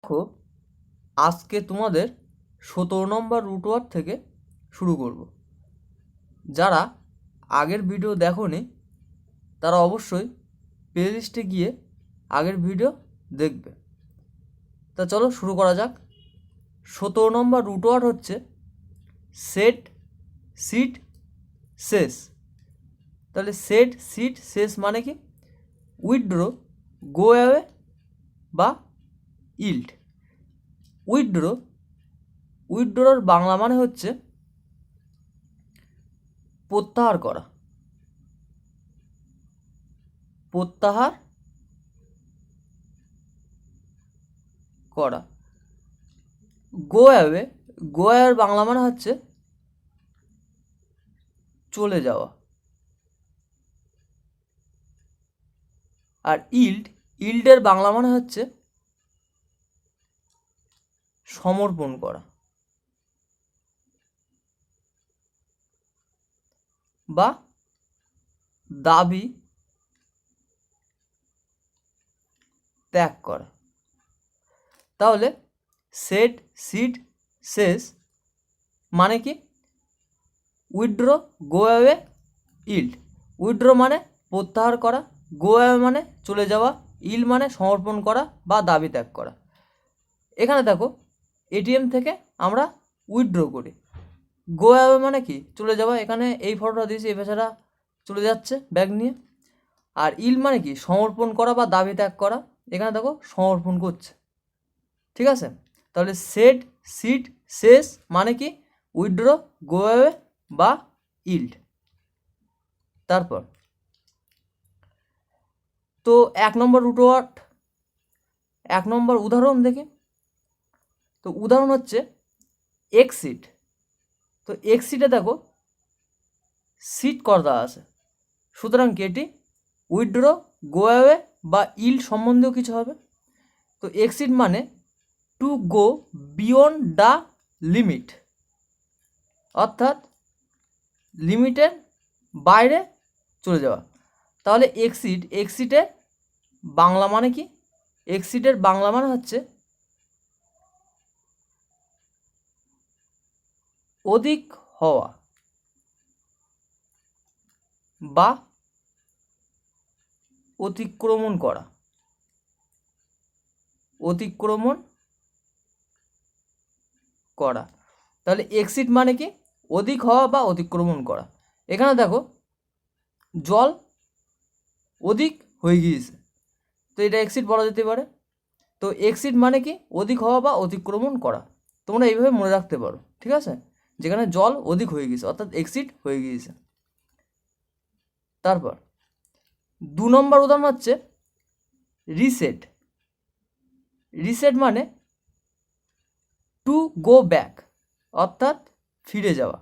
দেখো, আজকে তোমাদের 17 নম্বর রুট ওয়ার্ড থেকে শুরু করব। যারা আগের ভিডিও দেখোনি তারা অবশ্যই প্লেলিস্টে গিয়ে আগের ভিডিও দেখবে। তা চলো শুরু করা যাক। 17 নম্বর রুট ওয়ার্ড হচ্ছে সেট, সিট, শেষ। তাহলে সেট, সিট, শেষ মানে কি? উইথড্র, গো অ্যাওয়ে বা ইল্ড। উইথড্রর বাংলা মানে হচ্ছে প্রত্যাহার করা, প্রত্যাহার করা। গো অ্যাওয়ের বাংলা মানে হচ্ছে চলে যাওয়া। আর ইল্ডের বাংলা মানে হচ্ছে সমর্পণ করা বা দাবি ত্যাগ করা। তাহলে সেট, সিট, শেষ মানে কি? Withdraw, go away, yield. Withdraw মানে প্রত্যাহার করা, গো অ্যাওয়ে মানে চলে যাওয়া, ইল্ড মানে সমর্পণ করা বা দাবি ত্যাগ করা। এখানে দেখো, এটিএম থেকে আমরা উইথড্র করি। গো অ্যাওয়ে মানে কি? চলে যাওয়া। এখানে এই ফটোটা দিয়েছি, এই বেচারা চলে যাচ্ছে ব্যাগ নিয়ে। আর ইল্ড মানে কি? সমর্পণ করা বা দাবি ত্যাগ করা। এখানে দেখো সমর্পণ করছে। ঠিক আছে? তাহলে সেট, সিট, শেষ মানে কি? উইথড্র, গো অ্যাওয়ে বা ইল্ড। তারপর তো 1 নম্বর রুট ওয়ার্ড, 1 নম্বর উদাহরণ দেখি। তো উদাহরণ হচ্ছে এক্সিট। তো এক্সিটে দেখো সিট করা আছে, সুতরাং কি এটি উইথড্র, গো অ্যাওয়ে বা ইল্ড সম্বন্ধেও কিছু হবে। তো এক্সিট মানে to go beyond the limit, অর্থাৎ লিমিটের বাইরে চলে যাওয়া। তাহলে এক্সিটের বাংলা মানে কি? এক্সিটের বাংলা মানে হচ্ছে অধিক হওয়া বা অতিক্রমণ করা, অতিক্রমণ করা। তাহলে এক্সিট মানে কি? অধিক হওয়া বা অতিক্রমণ করা। এখানে দেখো জল অধিক হয়ে গিয়েছে, তো এটা এক্সিট বলা যেতে পারে। তো এক্সিট মানে কি? অধিক হওয়া বা অতিক্রমণ করা। তোমরা এইভাবে মনে রাখতে পারো, ঠিক আছে? যেখানে জল অধিক হয়ে গিয়েছে অর্থাৎ এক্সিট হয়ে গিয়েছে। তারপর 2 নম্বর উদাহরণ হচ্ছে রিসেট। রিসেট মানে টু গো ব্যাক, অর্থাৎ ফিরে যাওয়া।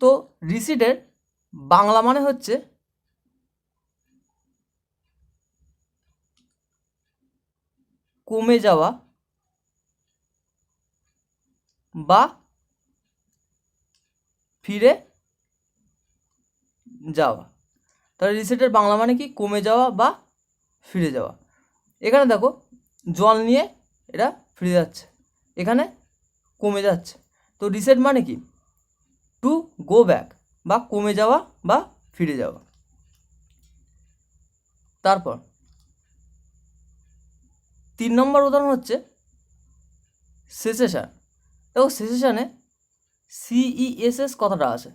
তো রিসিটের বাংলা মানে হচ্ছে কমে যাওয়া বা ফিরে যাওয়া। তাহলে রিসেটের বাংলা মানে কি? কমে যাওয়া বা ফিরে যাওয়া। এখানে দেখো জল নিয়ে এরা ফিরে যাচ্ছে, এখানে কমে যাচ্ছে। তো রিসেট মানে কি? টু গো ব্যাক বা কমে যাওয়া বা ফিরে যাওয়া। তারপর 3 নম্বর উদাহরণ হচ্ছে সেসেশন। দেখো সেসেশনে CESS কথাটা আছে,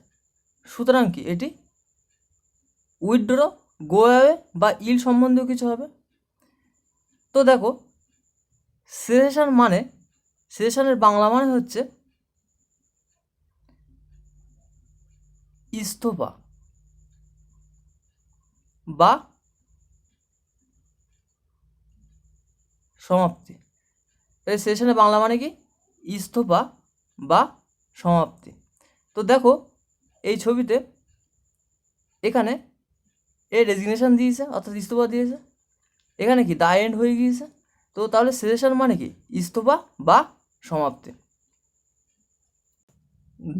সুতরাং কি এটি উইথড্র, গো অ্যাওয়ে বা ইল্ড সম্বন্ধেও কিছু হবে। তো দেখো সেসেশন মানে, সেসেশনের বাংলা মানে হচ্ছে ইস্তফা বা সমাপ্তি। তাই সেশনের বাংলা মানে কি? ইস্তফা বা সমাপ্তি। তো দেখো এই ছবিতে এখানে এ রেজিগনেশন দিয়েছে অর্থাৎ ইস্তফা দিয়েছে, এখানে কি দা এন্ড হয়ে গিয়েছে। তো তাহলে সেশন মানে কি? ইস্তফা বা সমাপ্তি।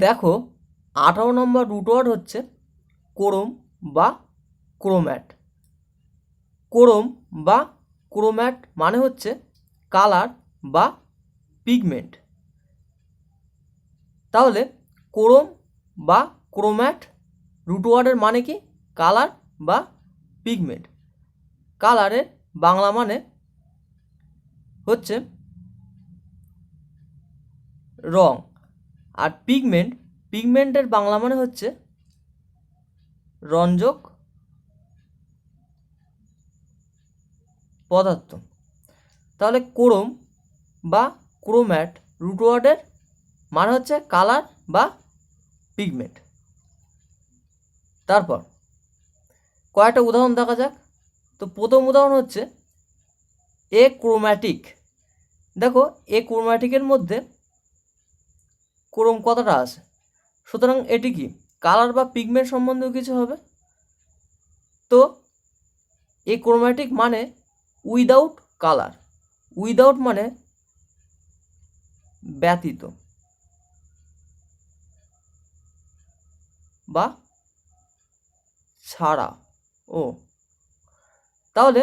দেখো 18 নম্বর রুট ওয়ার্ড হচ্ছে কোরম বা ক্রোম্যাট। কোরম বা ক্রোম্যাট মানে হচ্ছে কালার বা পিগমেন্ট। তাহলে ক্রোম বা ক্রোম্যাট রুট ওয়ার্ডের মানে কি? কালার বা পিগমেন্ট। কালারের বাংলা মানে হচ্ছে রং, আর পিগমেন্টের বাংলা মানে হচ্ছে রঞ্জক পদার্থ। তাহলে ক্রোম বা ক্রোম্যাট রুট ওয়ার্ডের মানে হচ্ছে কালার বা পিগমেন্ট। তারপর কয়েকটা উদাহরণ দেখা যাক। তো প্রথম উদাহরণ হচ্ছে এ ক্রোম্যাটিক। দেখো এ ক্রোম্যাটিকের মধ্যে ক্রোম কতটা আছে, সুতরাং এটি কি কালার বা পিগমেন্ট সম্বন্ধেও কিছু হবে। তো এ ক্রোম্যাটিক মানে উইদাউট কালার, উইদাউট মানে ব্যতীত বা ছাড়া। ও তাহলে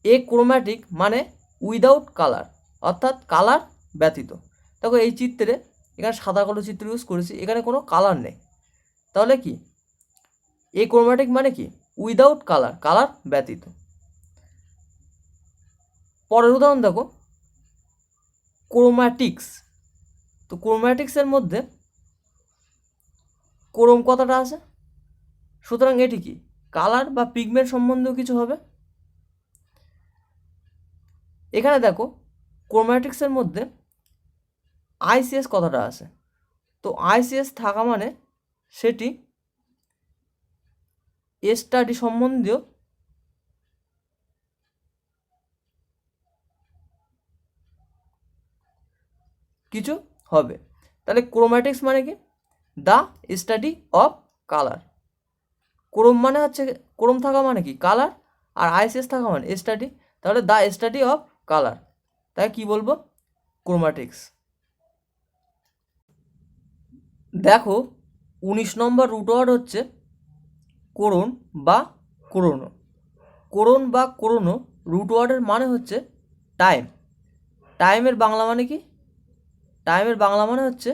এ ক্রোম্যাটিক মানে উইদাউট কালার, অর্থাৎ কালার ব্যতীত। দেখো এই চিত্রে এখানে সাদা কালো চিত্র ইউজ করেছি, এখানে কোনো কালার নেই। তাহলে কি এ ক্রোম্যাটিক মানে কি উইদাউট কালার, কালার ব্যতীত। পরের উদাহরণ দেখো ক্রোম্যাটিক্স। তো ক্রোম্যাটিক্সের মধ্যে ক্রোম কতটা আছে, সুতরাং এটি কি কালার বা পিগমেন্ট সম্বন্ধেও কিছু হবে। এখানে দেখো ক্রোম্যাটিক্সের মধ্যে আইসিএস কথাটা আছে। তো আইসিএস থাকা মানে সেটি স্টাডি সম্বন্ধীয় কিছু হবে। তাহলে ক্রোম্যাটিক্স মানে কি the study of colour. Chrome মানে হচ্ছে ক্রোম থাকা মানে কি কালার, আর আইসিএস থাকা মানে স্টাডি। তাহলে দ্য স্টাডি অফ কালার, তাই কি বলবো ক্রোম্যাটিক্স। দেখো 19 নম্বর রুট ওয়ার্ড হচ্ছে কোরণ বা কোরোনো। কোরণ বা কোরোনো রুট ওয়ার্ডের মানে হচ্ছে টাইম। টাইমের বাংলা মানে কি? টাইমের বাংলা মানে হচ্ছে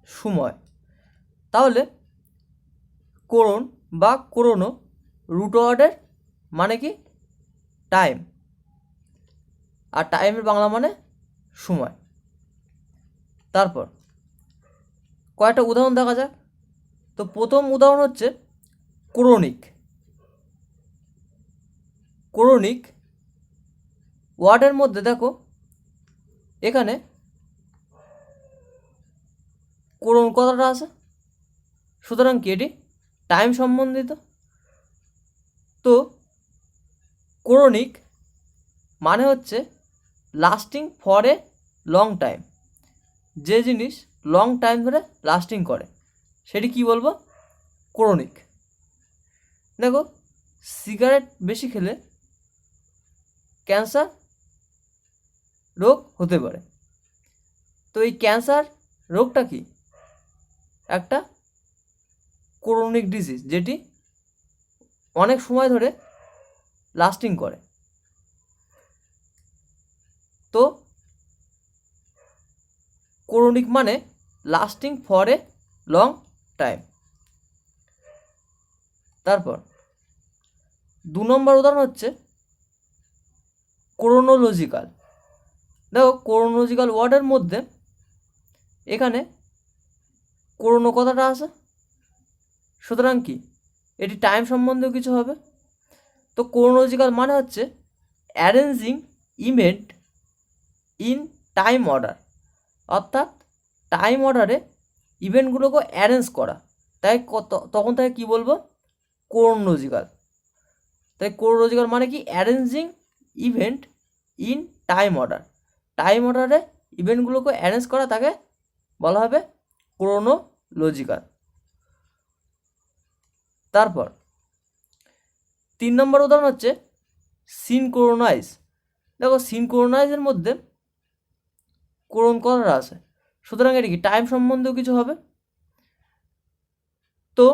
সময়। তাহলে কোরণ বা কোরোনো রুট ওয়ার্ডের মানে কি টাইম, আর টাইমের বাংলা মানে সময়। তারপর কয়েকটা উদাহরণ দেখা যাক। তো প্রথম উদাহরণ হচ্ছে ক্রনিক। ক্রনিক ওয়ার্ডের মধ্যে দেখো এখানে কোরণ কথাটা আছে, সুতরাং কি এটি টাইম সম্বন্ধিত। তো ক্রনিক মানে হচ্ছে lasting for a long time. যে জিনিস লং টাইম ধরে লাস্টিং করে সেটি কি বলবো ক্রনিক। দেখো সিগারেট বেশি খেলে ক্যান্সার রোগ হতে পারে। তো এই ক্যান্সার রোগটা কি একটা ক্রনিক ডিজিজ, যেটি অনেক সময় ধরে লাস্টিং করে। তো ক্রনিক মানে lasting for a long time. তারপর 2 নম্বর উদাহরণ হচ্ছে ক্রোনোলজিক্যাল। দেখো ক্রোনোলজিক্যাল ওয়ার্ডের মধ্যে এখানে ক্রোনো কথাটা আছে, সুতরাং কি এটি টাইম সম্বন্ধেও কিছু হবে। তো ক্রোনোলজিক্যাল মানে হচ্ছে arranging event in time order, অর্থাৎ টাইম অর্ডারে ইভেন্টগুলোকে অ্যারেঞ্জ করা। তাই তখন তাকে কী বলবো ক্রোনোলজিক্যাল। তাই ক্রোনোলজিক্যাল মানে কি arranging event in time order. Time অর্ডারে ইভেন্টগুলোকে অ্যারেঞ্জ করা তাকে বলা হবে ক্রোনোলজিক্যাল। তারপর 3 নম্বর উদাহরণ হচ্ছে সিনক্রোনাইজ। দেখো সিনক্রোনাইজের মধ্যে ক্রোন কথাটা আছে, সুতরাং এটি কি টাইম সম্বন্ধেও কিছু হবে। তো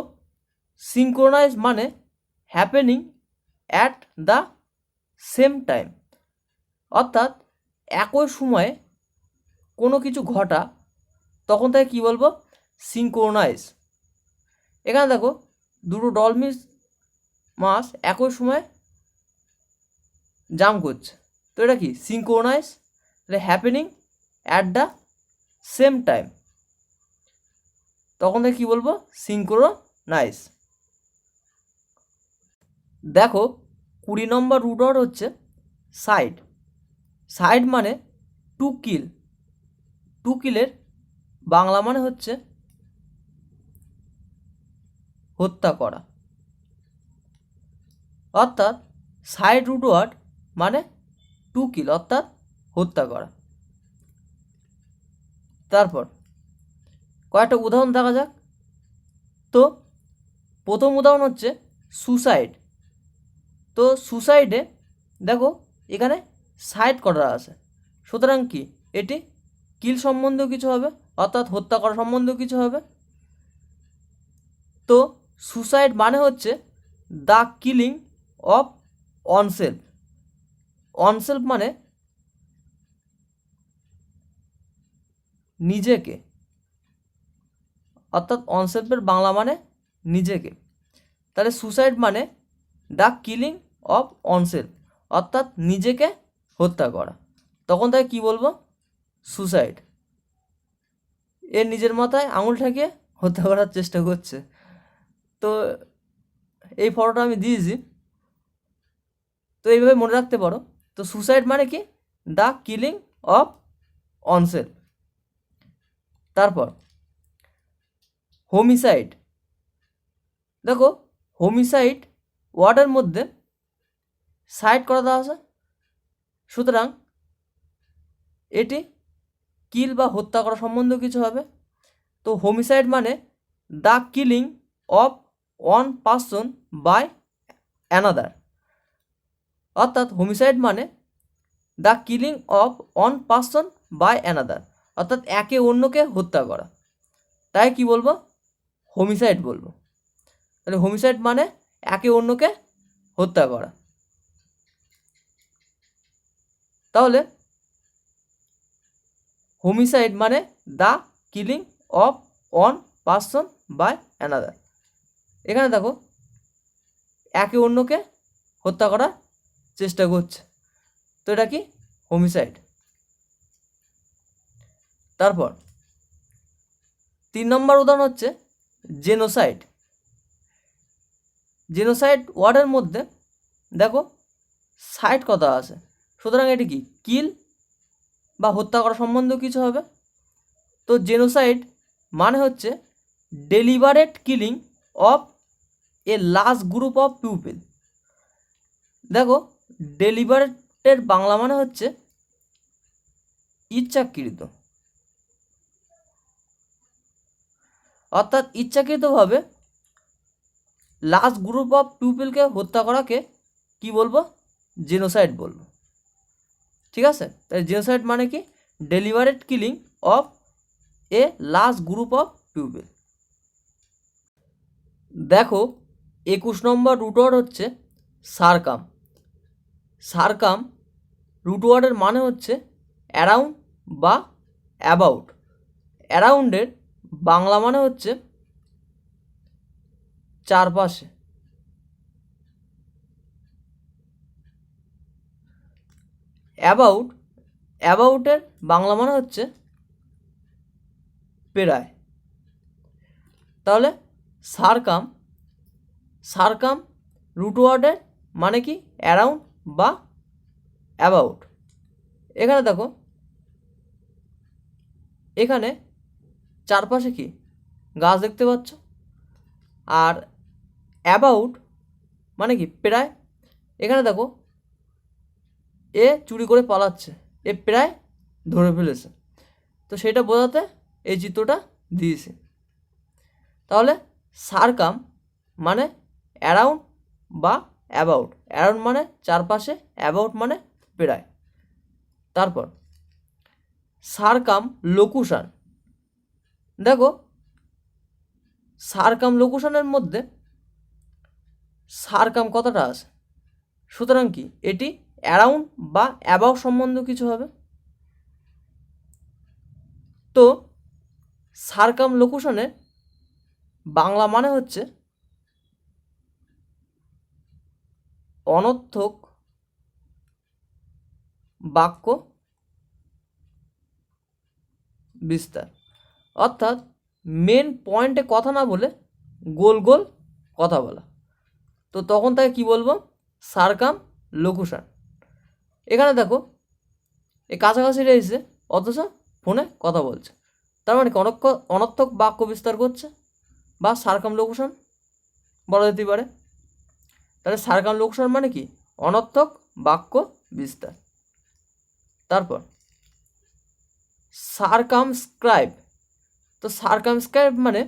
সিনক্রোনাইজ মানে happening at the same time, অর্থাৎ একই সময়ে কোনো কিছু ঘটা, তখন তাকে কী বলবো? সিঙ্ক্রোনাইজ। এখানে দেখো দুটো ডলফিন মাছ একই সময় জাম্প করছে, তো এটা কি? সিঙ্ক্রোনাইজ। তাহলে happening at the same time, তখন তাকে কী বলবো? সিঙ্ক্রোনাইজ। দেখো 20 নম্বর রুট ওয়ার্ড হচ্ছে সাইড। সাইড মানে টু কিল। টু কিলের বাংলা মানে হচ্ছে হত্যা করা, অর্থাৎ সাইড রুট ওয়ার্ড মানে টু কিল অর্থাৎ হত্যা করা। তারপর কয়েকটা উদাহরণ দেখা যাক। তো প্রথম উদাহরণ হচ্ছে সুসাইড। তো সুসাইডে দেখো এখানে সাইড করা আছে, সুতরাং কি এটি কিল সম্বন্ধেও কিছু হবে, অর্থাৎ হত্যা করা সম্বন্ধেও কিছু হবে। তো সুসাইড মানে হচ্ছে দ্য কিলিং অফ অনসেলফ। অনসেলফ মানে নিজেকে, অর্থাৎ অনসেলফের বাংলা মানে নিজেকে। তাহলে সুসাইড মানে দ্য কিলিং অফ অনসেলফ, অর্থাৎ নিজেকে হত্যা করা, তখন তাকে কী বলবো? সুসাইড। এর নিজের মাথায় আঙুল ঠেকিয়ে হত্যা করার চেষ্টা করছে। তো এই ফটোটা আমি দিয়েছি, তো এইভাবে মনে রাখতে পারো। তো সুসাইড মানে কি? The killing of oneself. তারপর হোমিসাইড। দেখো হোমিসাইড ওয়ার্ডের মধ্যে সাইড করা দেওয়া আছে, সুতরাং এটি কিল বা হত্যা করা সম্বন্ধেও কিছু হবে। তো হোমিসাইড মানে the killing of one person by another, অর্থাৎ হোমিসাইড মানে the killing of one person by another, অর্থাৎ একে অন্যকে হত্যা করা, তাই কি বলবো? হোমিসাইড বলবো। তাহলে হোমিসাইড মানে একে অন্যকে হত্যা করা। তাহলে হোমিসাইড মানে the killing of one person by another. এখানে দেখো একে অন্যকে হত্যা করার চেষ্টা করছে, তো এটা কি? হোমিসাইড। তারপর 3 নম্বর উদাহরণ হচ্ছে জেনোসাইড। জেনোসাইড ওয়ার্ডের মধ্যে দেখো সাইড কথা আছে, সুতরাং এটি কি? কিল বা হত্যা করা সম্বন্ধেও কিছু হবে। তো জেনোসাইড মানে হচ্ছে deliberate killing of a large group of people. দেখো ডেলিবারেটের বাংলা মানে হচ্ছে ইচ্ছাকৃত, অর্থাৎ ইচ্ছাকৃতভাবে লার্জ গ্রুপ অফ পিপলকে হত্যা করাকে কি বলবো? জেনোসাইড বলবো। ঠিক আছে, তাই জেনোসাইড মানে কি? Deliberate killing of a large group of people. দেখো 21 নম্বর রুট ওয়ার্ড হচ্ছে সারকাম। সারকাম রুট ওয়ার্ডের মানে হচ্ছে অ্যারাউন্ড বা অ্যাবাউট। অ্যারাউন্ডের বাংলা মানে হচ্ছে চারপাশে। অ্যাবাউটের বাংলা মানে হচ্ছে প্রায়। তাহলে সারকাম রুট ওয়ার্ডের মানে কি? অ্যারাউন্ড বা অ্যাবাউট। এখানে দেখো এখানে চারপাশে কি গাছ দেখতে পাচ্ছ, আর অ্যাবাউট মানে কি? প্রায়। এখানে দেখো এ চুরি করে পালাচ্ছে, এ প্রায় ধরে ফেলেছে, তো সেটা বোঝাতে এই চিত্রটা দিয়েছে। তাহলে সারকাম মানে অ্যারাউন্ড বা অ্যাবাউট। অ্যারাউন্ড মানে চারপাশে, অ্যাবাউট মানে প্রায়। তারপর সারকাম লোকুশন। দেখো সারকাম লোকুশনের মধ্যে সারকাম কথাটা আছে, সুতরাং কি এটি অ্যারাউন্ড বা অ্যাবাউট সম্বন্ধীয় কিছু হবে। তো সারকাম লোকুশনের বাংলা মানে হচ্ছে অনর্থক বাক্য বিস্তার, অর্থাৎ মেন পয়েন্টে কথা না বলে গোল গোল কথা বলা। তো তখন তাকে কি বলবো, সারকাম লোকুশন। এখানে দেখো এই কাছাকাছি রয়েছে অথচ ফোনে কথা বলছে, তার মানে কি অনর্থক বাক্য বিস্তার করছে বা সারকাম লোকুশন বলা যেতে পারে। তাহলে সারকাম লোকুশন মানে কি অনর্থক বাক্য বিস্তার। তারপর সারকামস্ক্রাইব। তো সারকামস্ক্রাইব মানে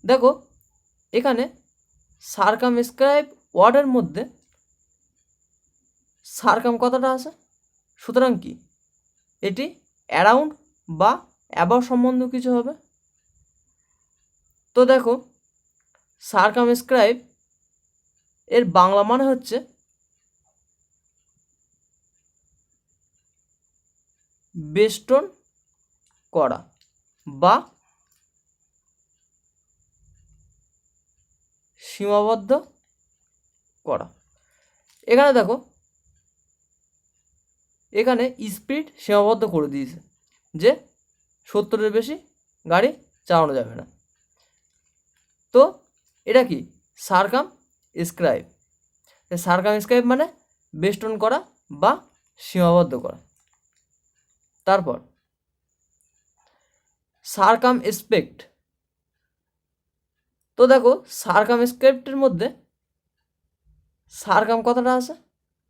দেখো এখানে সারকামস্ক্রাইব ওয়ার্ডের মধ্যে সারকাম কথাটা আছে, সুতরাং কি এটি অ্যারাউন্ড বা অ্যাবাউট সম্বন্ধীয় কিছু হবে। তো দেখো সারকামস্ক্রাইব এর বাংলা মানে হচ্ছে বেষ্টন করা বা সীমাবদ্ধ করা। এখানে দেখো এখানে স্পিড সীমাবদ্ধ করে দিয়েছে যে 70-এর বেশি গাড়ি চালানো যাবে না। তো এটা কি সারকাম স্ক্রাইব। সারকাম স্ক্রাইব মানে বেষ্টন করা বা সীমাবদ্ধ করা। তারপর সারকাম এসপেক্ট। তো দেখো সারকাম স্ক্রিপ্টের মধ্যে সারকাম কথাটা আছে,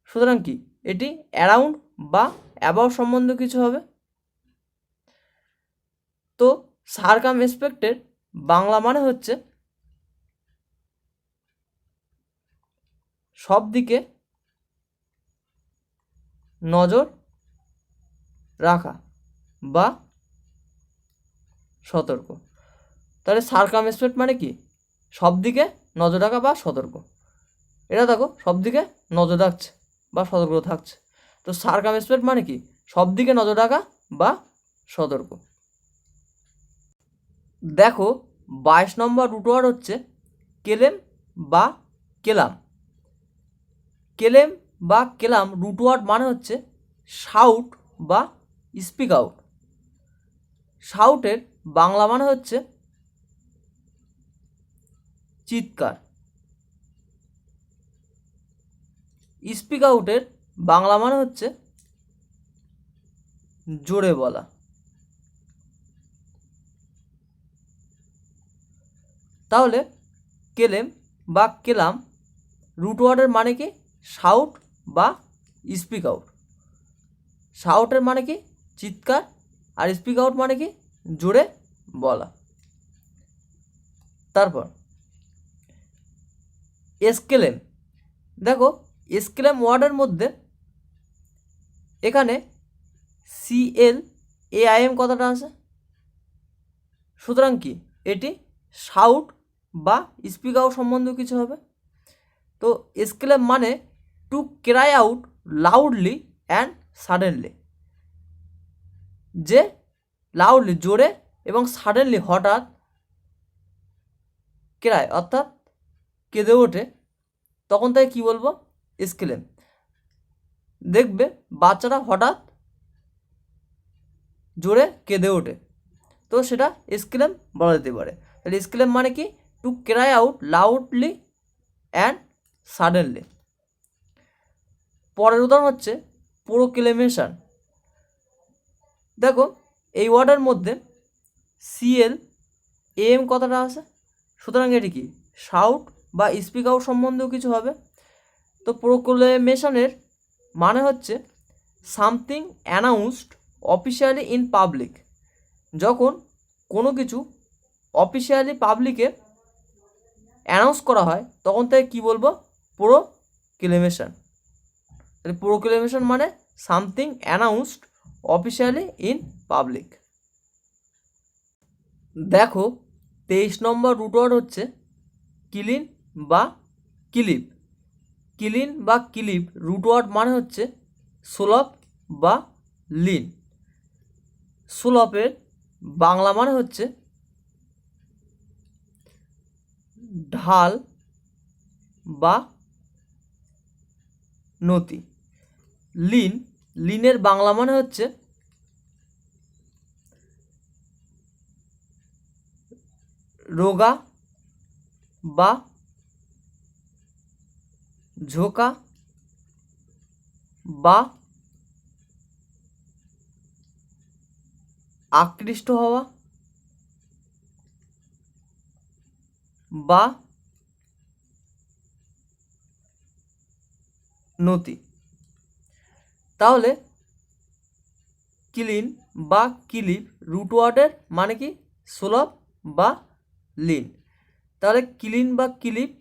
সুতরাং কি এটি অ্যারাউন্ড বা অ্যাবাউট সম্বন্ধীয় কিছু হবে। তো সারকাম এসপেক্টের বাংলা মানে হচ্ছে সব দিকে নজর রাখা বা সতর্ক। তাহলে সারকাম এসপেক্ট মানে কি সব দিকে নজর রাখা বা সতর্ক। এটা দেখো সব দিকে নজর রাখছে বা সতর্ক থাকছে। তো সারকাম এসপেক্ট মানে কি সব দিকে নজর রাখা বা সতর্ক। দেখো 22 নম্বর রুট ওয়ার্ড হচ্ছে কেলেম বা কেলাম। কেলেম বা কেলাম রুট ওয়ার্ড মানে হচ্ছে শাউট বা স্পিক আউট। শাউটের বাংলা মানে হচ্ছে চিৎকার। স্পিক আউটের বাংলা মানে হচ্ছে জোরে বলা। তাহলে কেলেম বা কেলাম রুট ওয়ার্ডের মানে কি শাউট বা স্পিক আউট। শাউটের মানে কি চিৎকার, আর স্পিক আউট মানে কি জোরে বলা। তারপর এসকেলেম। দেখো এসকেলেম ওয়ার্ডের মধ্যে এখানে CLAIM কথাটা আছে, সুতরাং কি এটি শাউট বা স্পিক আউট সম্বন্ধীয় কিছু হবে। তো এসকেলেম মানে to cry out loudly and suddenly, যে লাউডলি জোরে এবং সাডেনলি হঠাৎ ক্রাই অর্থাৎ কেঁদে ওঠে, তখন তাকে কী বলবো এসকেলেম। দেখবে বাচ্চারা হঠাৎ জোরে কেঁদে ওঠে, তো সেটা এসকেলেম বলা যেতে পারে। তাহলে এসকেলেম মানে কি to cry out loudly and suddenly. পরের উদাহরণ হচ্ছে প্রোক্লেমেশন। দেখো এই ওয়ার্ডের মধ্যে CLAM কথাটা আছে, সুতরাং এটি কি শাউট বা স্পিক আউট সম্বন্ধেও কিছু হবে। তো প্রোক্লেমেশনের মানে হচ্ছে something announced officially in public. যখন কোনো কিছু অফিসিয়ালি পাবলিকে অ্যানাউন্স করা হয় তখন তাকে কী বলবো প্রোক্লেমেশন। তাহলে প্রোক্লেমেশন মানে something announced officially in public. দেখো 23 নম্বর রুট ওয়ার্ড হচ্ছে ক্লিন বা ক্লিপ। ক্লিন বা ক্লিপ রুট ওয়ার্ড মানে হচ্ছে সুলভ বা লিন। সুলভের বাংলা মানে হচ্ছে ঢাল বা নতি। লিন, লিনের বাংলা মানে হচ্ছে রোগা বা ঝোঁকা বা আকৃষ্ট হওয়া বা নতি। তাহলে ক্লিন বা ক্লিপ রুট ওয়ার্ডের মানে কি সুলভ বা লিন। তাহলে ক্লিন বা ক্লিপ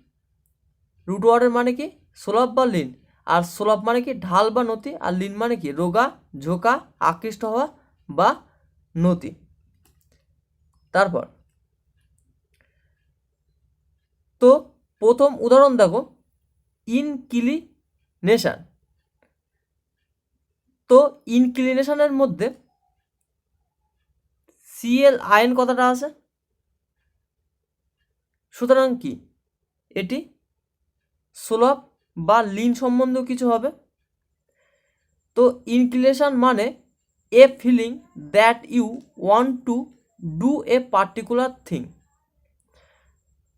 রুট ওয়ার্ডের মানে কি সুলভ বা লিন, আর সুলভ মানে কি ঢাল বা নতি, আর লিন মানে কি রোগা, ঝোঁকা, আকৃষ্ট হওয়া বা নতি। তারপর তো প্রথম উদাহরণ দেখো, ইনক্লিনেশন। তো ইনক্লিনেশনের মধ্যে CLIN কথাটা আছে, সুতরাং কি এটি সুলভ বা লিন সম্বন্ধীয় কিছু হবে। তো ইনক্লিনেশন মানে a feeling that you want to do a particular thing.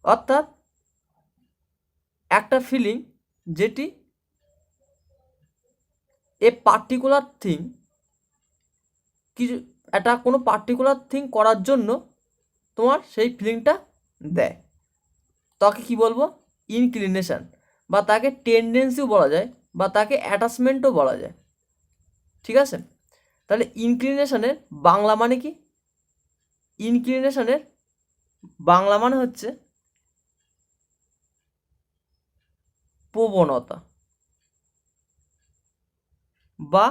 অর্থাৎ একটা ফিলিং যেটি এ পার্টিকুলার থিং, কিছু একটা কোনো পার্টিকুলার থিং করার জন্য তোমার সেই ফিলিংটা দেয়, তাকে কি বলবো ইনক্লিনেশন, বা তাকে টেন্ডেন্সিও বলা যায়, বা তাকে অ্যাটাচমেন্টও বলা যায়। ঠিক আছে, তাহলে ইনক্লিনেশনের বাংলা মানে কি? ইনক্লিনেশনের বাংলা মানে হচ্ছে প্রবণতা বা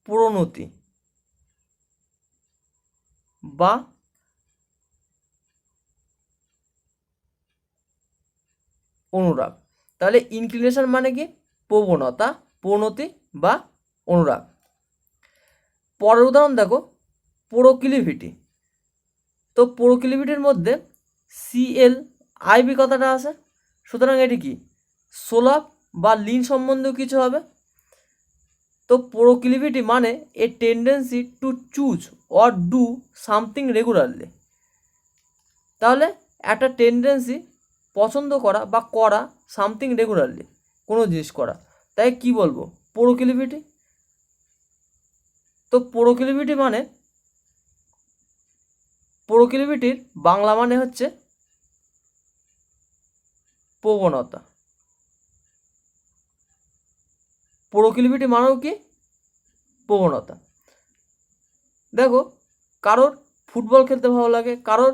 প্রণতি বা অনুরাগ। তাহলে ইনক্লিনেশন মানে কি প্রবণতা, প্রণতি বা অনুরাগ। পরের উদাহরণ দেখো, প্রোক্লিভিটি। তো প্রোক্লিভিটির মধ্যে CLIV কথাটা আছে, সুতরাং এটি কি সুলভ বা লিন সম্বন্ধীয় কিছু হবে। তো প্রোক্লিভিটি মানে এ tendency to choose or do something regularly. তাহলে একটা টেন্ডেন্সি পছন্দ করা বা করা সামথিং রেগুলারলি, কোনো জিনিস করা, তাই কি বলবো প্রোক্লিভিটি। তো প্রোক্লিভিটি মানে, প্রোক্লিভিটির বাংলা মানে হচ্ছে প্রবণতা। প্রোক্লিভিটি মানেও কি প্রবণতা। দেখো, কারোর ফুটবল খেলতে ভালো লাগে, কারোর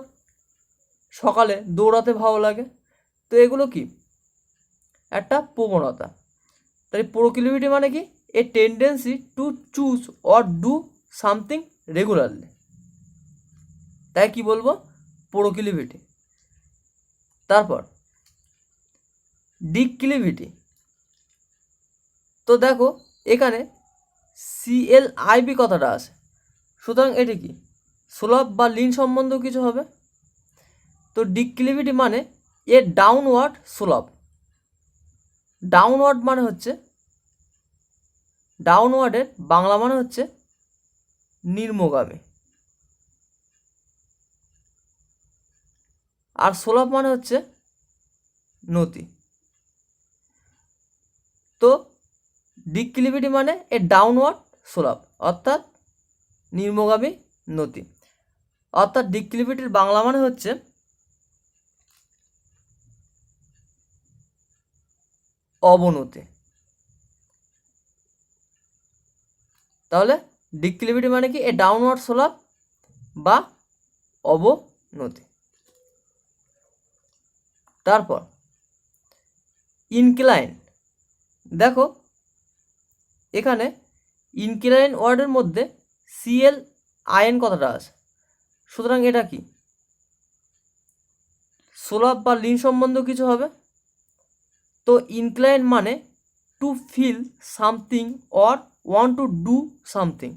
সকালে দৌড়াতে ভালো লাগে, তো এগুলো কি একটা প্রবণতা। তাই প্রোক্লিভিটি মানে কি এ tendency to choose or do something regularly, তাই কি বলবো প্রোক্লিভিটি। তারপর ডিক্লিভিটি। তো দেখো এখানে CLIV কথাটা আছে, সুতরাং এটি কি সুলভ বা লিন সম্বন্ধীয় কিছু হবে। তো ডিক্লিভিটি মানে এ ডাউনওয়ার্ড সুলভ। ডাউনওয়ার্ড মানে হচ্ছে, ডাউনওয়ার্ডের বাংলা মানে হচ্ছে নিম্নগামী, আর সুলভ মানে হচ্ছে নতি। তো ডিক্লিভিটি মানে এ ডাউনওয়ার্ড সুলভ, অর্থাৎ নিম্নগামী নতি। অর্থাৎ ডিক্লিভিটির বাংলা মানে হচ্ছে অবনতি। তাহলে ডিক্লিভিটি মানে কি এ ডাউনওয়ার্ড সুলভ বা অবনতি। তারপর ইনক্লাইন। দেখো এখানে ইনক্লাইন ওয়ার্ডের মধ্যে CLIN কথাটা আছে, সুতরাং এটা কি সুলভ বা লিন সম্বন্ধ কিছু হবে। তো ইনক্লাইন মানে to feel something or want to do something,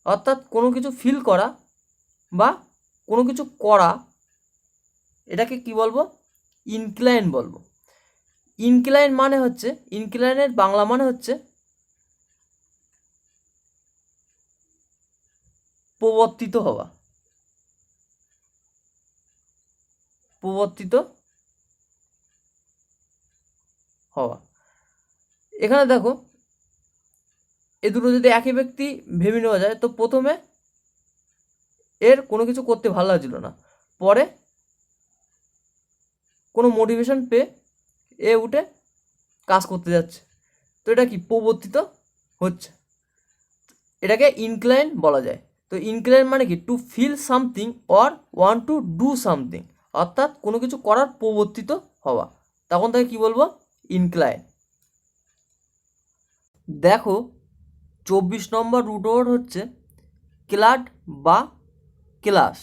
অর্থাৎ কোনো কিছু ফিল করা বা কোনো কিছু করা, এটাকে কি বলবো? ইনক্লাইন বলবো। ইনক্লাইন মানে হচ্ছে, ইনক্লাইনের বাংলা মানে হচ্ছে প্রবর্তিত হওয়া, প্রবর্তিত হওয়া। এখানে দেখো এ দুটো যদি একই ব্যক্তি ভেবে নেওয়া যায়, তো প্রথমে এর কোনো কিছু করতে ভালো লাগছিল না, পরে কোনো মোটিভেশন পেয়ে এ উঠে কাজ করতে যাচ্ছে, তো এটা কি? প্রবর্তিত হচ্ছে, এটাকে ইনক্লাইন বলা যায়। তো ইনক্লাইন মানে কি? To feel something or want to do something, অর্থাৎ কোনো কিছু করার প্রবর্তিত হওয়া, তখন তাকে কি বলবো? ইনক্লাইন। দেখো 24 নম্বর রুট ওয়ার্ড হচ্ছে ক্লাড বা ক্লাস।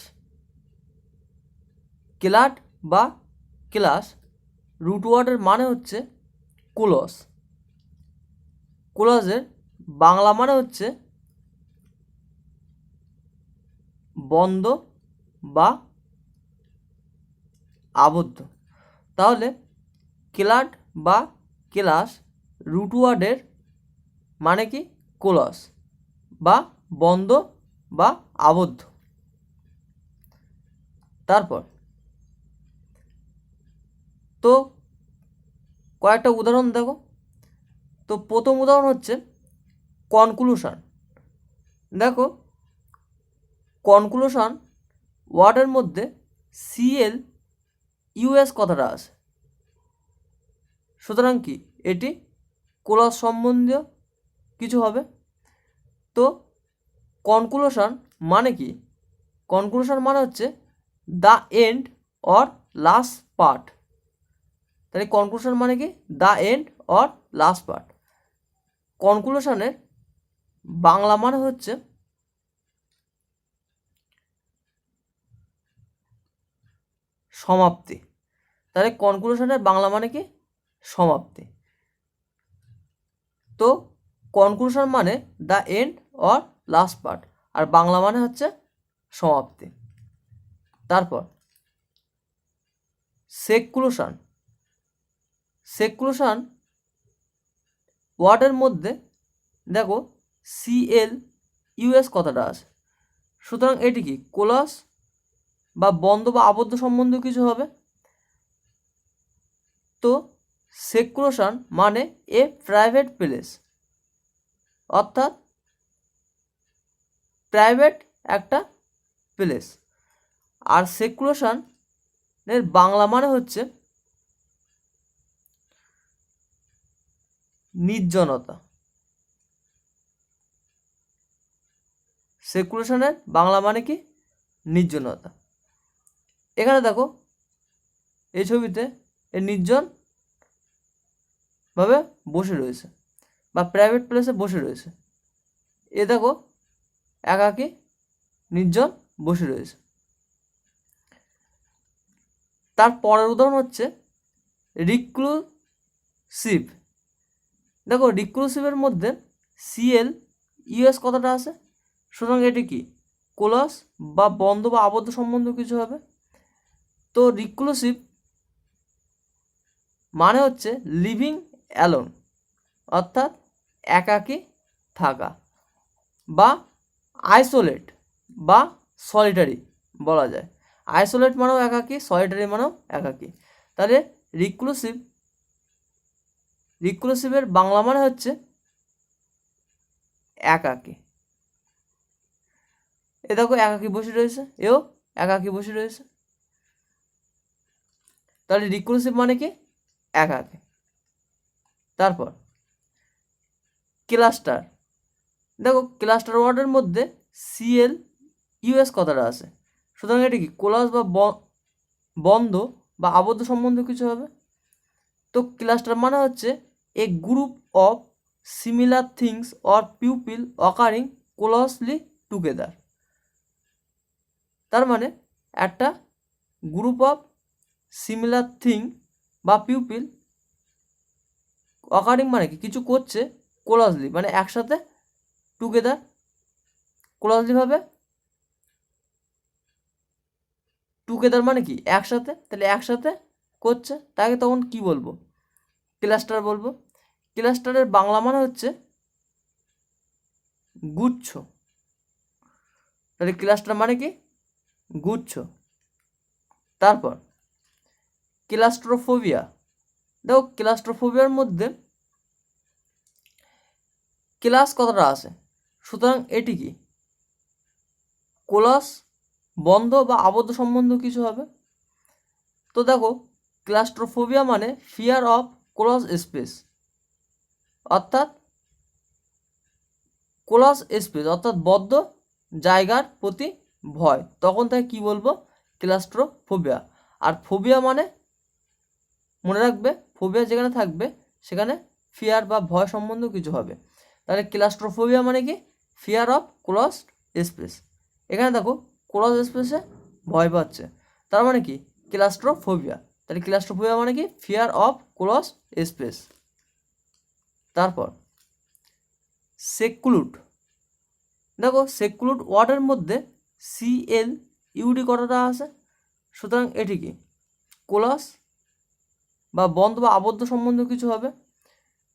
ক্লাড বা ক্লাস রুট ওয়ার্ডের মানে হচ্ছে কুলস। কুলসের বাংলা মানে হচ্ছে বন্ধ বা আবদ্ধ। তাহলে ক্লাড বা ক্লাস রুট ওয়ার্ডের মানে কি? কুলস বা বন্ধ বা আবদ্ধ। তারপর তো কয়েকটা উদাহরণ দেখো। তো প্রথম উদাহরণ হচ্ছে কনক্লুশন। দেখো কনক্লুশন ওয়ার্ডের মধ্যে সিএল ইউএস কথাটা আছে, সুতরাং কি এটি ক্লজ সম্বন্ধীয় কিছু হবে। তো কনক্লুশন মানে কি? কনক্লুশন মানে হচ্ছে the end or last part. তাহলে কনক্লুশন মানে কি? The end or last part. কনক্লুশনের বাংলা মানে হচ্ছে সমাপ্তি। তাহলে কনক্লুশনের বাংলা মানে কি? সমাপ্তি। তো কনক্লুশন মানে the end or last part, আর বাংলা মানে হচ্ছে সমাপ্তি। তারপর সেক্লুশন। সেক্লুশন ওয়ার্ডের মধ্যে দেখো সিএল ইউএস কথাটা আছে, সুতরাং এটি কি? ক্লোজ বা বন্ধ বা আবদ্ধ সম্বন্ধীয় কিছু হবে। তো সেক্লুশন মানে এ প্রাইভেট প্লেস, অর্থাৎ প্রাইভেট একটা প্লেস। আর সেক্লুশনের বাংলা মানে হচ্ছে নির্জনতা। সেক্লুশনের বাংলা মানে কি? নির্জনতা। এখানে দেখো এই ছবিতে এ নির্জন ভাবে বসে রয়েছে বা প্রাইভেট প্লেসে বসে রয়েছে। এ দেখো একাকী নির্জন বসে রয়েছে। তার পরের উদাহরণ হচ্ছে রিক্লুসিভ। দেখো রিক্লুসিভের মধ্যে সিএল ইউএস কথাটা আছে, সুতরাং এটি কি? ক্লোজ বা বন্ধ বা আবদ্ধ সম্বন্ধ কিছু হবে। তো রিক্লুসিভ মানে হচ্ছে লিভিং অ্যালোন, অর্থাৎ একাকী থাকা, বা আইসোলেট বা সলিটারি বলা যায়। আইসোলেট মানেও একাকী, সলিটারি মানেও একাকী। তাহলে রিক্লুসিভের বাংলা মানে হচ্ছে একাকী। এ দেখো একাকী বসে রয়েছে, এও একাকী বসে রয়েছে। তাহলে রিক্লুসিভ মানে কি? একাকী। তারপর ক্লাস্টার। দেখো ক্লাস্টার ওয়ার্ডের মধ্যে সিএল ইউএস কথাটা আছে, সুতরাং এটি কি? ক্লোজ বা বন্ধ বা আবদ্ধ সম্বন্ধ কিছু হবে। তো ক্লাস্টার মানে হচ্ছে a group of similar things or people occurring closely together. তার মানে একটা গ্রুপ অফ সিমিলার থিং বা পিউপিল অকারিং মানে কি কিছু করছে ক্লোজলি মানে একসাথে টুগেদার ক্লোজলিভাবে টুগেদার মানে কি একসাথে তাহলে একসাথে করছে তাকে তখন কি বলবো ক্লাস্টার বলবো ক্লাস্টারের বাংলা মানে হচ্ছে গুচ্ছ তাহলে ক্লাস্টার মানে কি গুচ্ছ তারপর ক্লাস্ট্রোফোবিয়া দেখো ক্লাস্ট্রোফোবিয়ার মধ্যে ক্লাস কথাটা আছে সুতরাং এটি কি ক্লোজ বন্ধ বা আবদ্ধ সম্বন্ধ কিছু হবে তো দেখো ক্লাস্ট্রোফোবিয়া মানে ফিয়ার অফ ক্লোজ স্পেস অর্থাৎ ক্লোজ স্পেস অর্থাৎ বদ্ধ জায়গার প্রতি ভয় তখন তাকে কি বলবো ক্লাস্ট্রোফোবিয়া আর ফোবিয়া মানে মনে রাখবে ফোবিয়া যেখানে থাকবে সেখানে ফিয়ার বা ভয় সম্বন্ধ কিছু হবে তাহলে ক্লাস্ট্রোফোবিয়া মানে কি ফিয়ার অফ ক্লোজ স্পেস এখানে দেখো ক্লোজ স্পেসে ভয় পাচ্ছে তার মানে কি ক্লাস্ট্রোফোবিয়া তাহলে ক্লাস্ট্রোফোবিয়া মানে কি ফিয়ার অফ ক্লোজ স্পেস তারপর সেক্লুড দেখো সেক্লুড ওয়ার্ডের মধ্যে সিএল ইউডি কথাটা আছে সুতরাং এটি কি ক্লোজ বা বন্ধ বা আবদ্ধ সম্বন্ধ কিছু হবে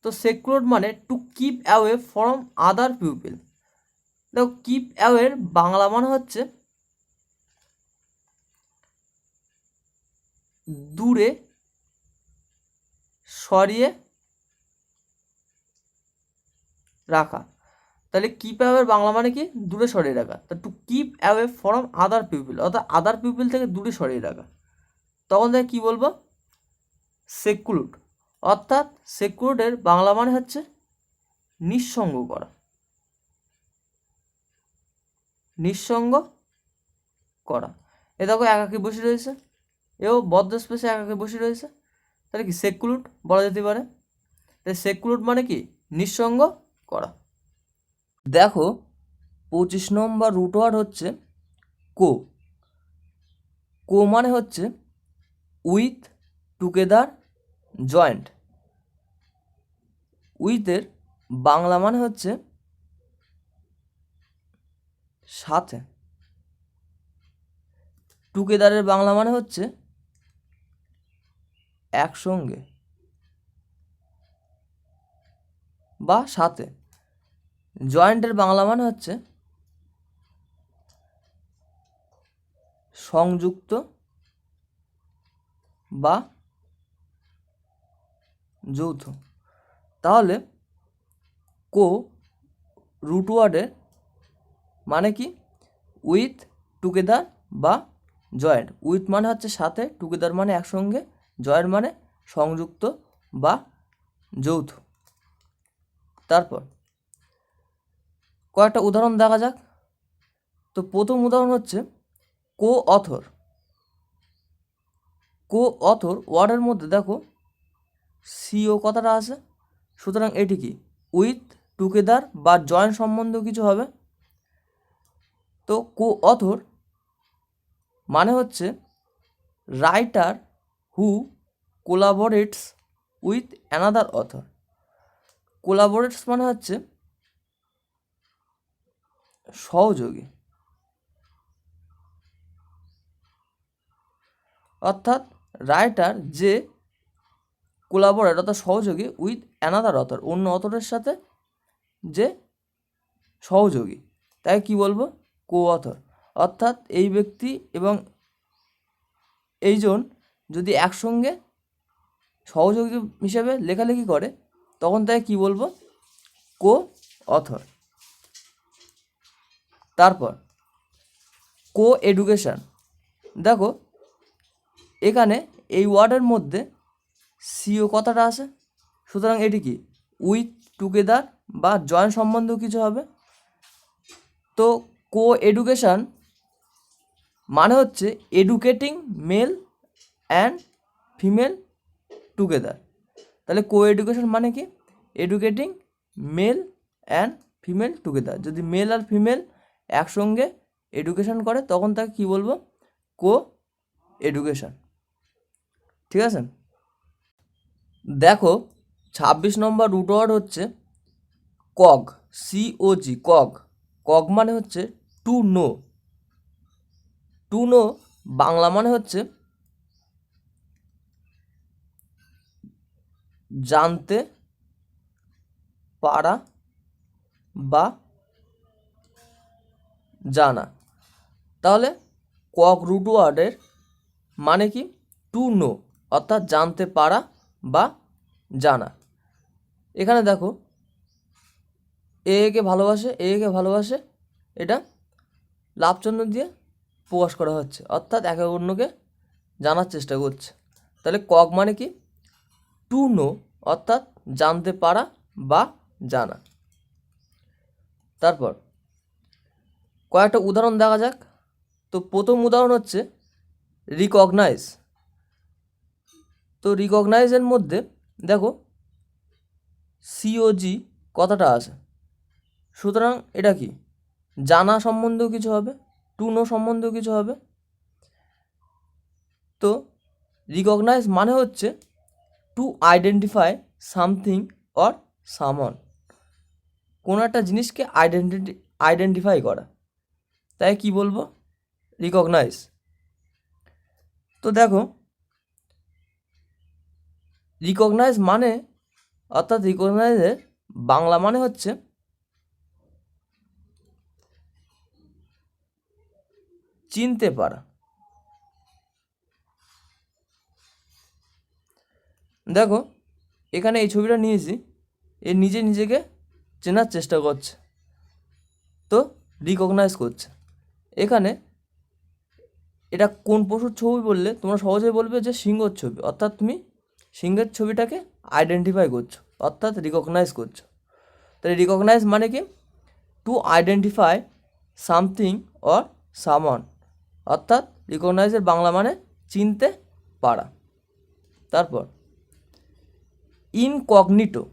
তো সেক্লুড মানে to keep away from other people দেখো কিপ অ্যাওয়ের বাংলা মানে হচ্ছে দূরে সরিয়ে রাখা তাহলে কিপ অ্যাওয়ের বাংলা মানে কি দূরে সরিয়ে রাখা তা to keep away from other people অর্থাৎ আদার পিপল থেকে দূরে সরিয়ে রাখা তখন তাকে কী বলবো সেক্লুড অর্থাৎ সেক্লুডের বাংলা মানে হচ্ছে নিঃসঙ্গ করা নিঃসঙ্গ করা এ দেখো একাকী বসে রয়েছে এও বদ্ধ স্পেসে একাকী বসে রয়েছে তাহলে কি সেক্লুড বলা যেতে পারে তাই সেক্লুড মানে কি নিঃসঙ্গ করা দেখো 25 নম্বর রুট ওয়ার্ড হচ্ছে কো কো মানে হচ্ছে উইথ টুগেদার জয়েন্ট উইথের বাংলা মানে হচ্ছে সাথে টুগেদারের বাংলা মানে হচ্ছে একসঙ্গে বা সাথে জয়েন্টের বাংলা মানে হচ্ছে সংযুক্ত বা যৌথ তাহলে কো রুট ওয়ার্ডের মানে কি উইথ টুগেদার বা জয়েন্ট উইথ মানে হচ্ছে সাথে টুগেদার মানে একসঙ্গে জয়েন্ট মানে সংযুক্ত বা যৌথ তারপর কয়েকটা উদাহরণ দেখা যাক তো প্রথম উদাহরণ হচ্ছে কো অথর কো অথর ওয়ার্ডের মধ্যে দেখো সিও কথাটা আছে সুতরাং এটি কি উইথ টুগেদার বা জয়েন্ট সম্বন্ধ কিছু হবে তো কো অথর মানে হচ্ছে writer who collaborates with another author collaborates মানে হচ্ছে সহযোগী অর্থাৎ রাইটার যে কোলাবোরেট অর্থাৎ সহযোগী উইথ অ্যানাদার অথর অন্য অথরের সাথে যে সহযোগী তাই কি বলবো কো অথর অর্থাৎ এই ব্যক্তি এবং এইজন যদি একসঙ্গে সহযোগী হিসেবে লেখালেখি করে তখন তাই কি বলবো কো অথর তারপর কো এডুকেশন দেখো এখানে এই ওয়ার্ডের মধ্যে সিও কথাটা আছে সুতরাং এটি কি উইথ টুগেদার বা জয়েন্ট সম্বন্ধ কিছু হবে তো কো এডুকেশন মানে হচ্ছে educating male and female together তাহলে কো এডুকেশন মানে কি educating male and female together যদি মেল আর ফিমেল একসঙ্গে এডুকেশন করে তখন তাকে কি বলবো কো এডুকেশন ঠিক আছে। দেখো 26 নম্বর রুট ওয়ার্ড হচ্ছে কগ, COG, কগ। কগ মানে হচ্ছে to know. To know Bangla মানে হচ্ছে জানতে পারা বা জানা। তাহলে কক রুট ওয়ার্ডের মানে কি? টু নো, অর্থাৎ জানতে পারা বা জানা। এখানে দেখো একে ভালোবাসে, একে ভালোবাসে, এটা লাভচন্দ্র দিয়ে প্রকাশ করা হচ্ছে, অর্থাৎ একে অন্যকে জানার চেষ্টা করছে। তাহলে কক মানে কি? টু নো, অর্থাৎ জানতে পারা বা জানা। তারপর কয়েকটা উদাহরণ দেখা যাক। তো প্রথম উদাহরণ হচ্ছে রিকগনাইজ। তো রিকগনাইজের মধ্যে দেখো COG কথাটা আছে, সুতরাং এটা কি? জানা সম্বন্ধেও কিছু হবে, টু নো সম্বন্ধেও কিছু হবে। তো রিকগনাইজ মানে হচ্ছে টু আইডেন্টিফাই সামথিং অর সামন, কোনো একটা জিনিসকে আইডেন্টিফাই করা, তাই কি বলবো? রিকগনাইজ। তো দেখো রিকগনাইজ মানে, অর্থাৎ রিকগনাইজের বাংলা মানে হচ্ছে চিনতে পারা। দেখো এখানে এই ছবিটা নিয়েছি, এ নিজে নিজেকে চেনার চেষ্টা করছে, তো রিকগনাইজ করছে। এখানে এটা কোন পশুর ছবি বললে তোমরা সহজেই বলবে যে সিংহর ছবি, অর্থাৎ তুমি সিংহের ছবিটাকে আইডেন্টিফাই করছো, অর্থাৎ রিকগনাইজ করছো। তাহলে রিকগনাইজ মানে কি? টু আইডেন্টিফাই সামথিং অর সামন, অর্থাৎ রিকগনাইজের বাংলা মানে চিনতে পারা। তারপর ইনকগনিটো।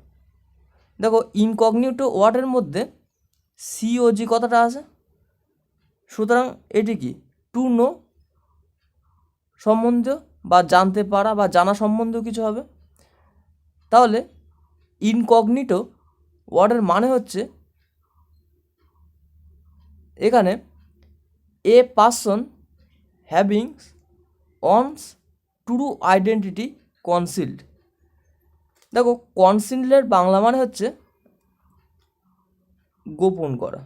দেখো ইনকগনিটো ওয়ার্ডের মধ্যে COG কথাটা আছে, সুতরাং এটি কি? টু নো সম্বন্ধীয় বা জানতে পারা বা জানা সম্বন্ধীয় কিছু হবে। তাহলে ইনকগনিটো ওয়ার্ডের মানে হচ্ছে এখানে a person having one's true identity concealed. দেখো কনসিল্ডের বাংলা মানে হচ্ছে গোপন করা,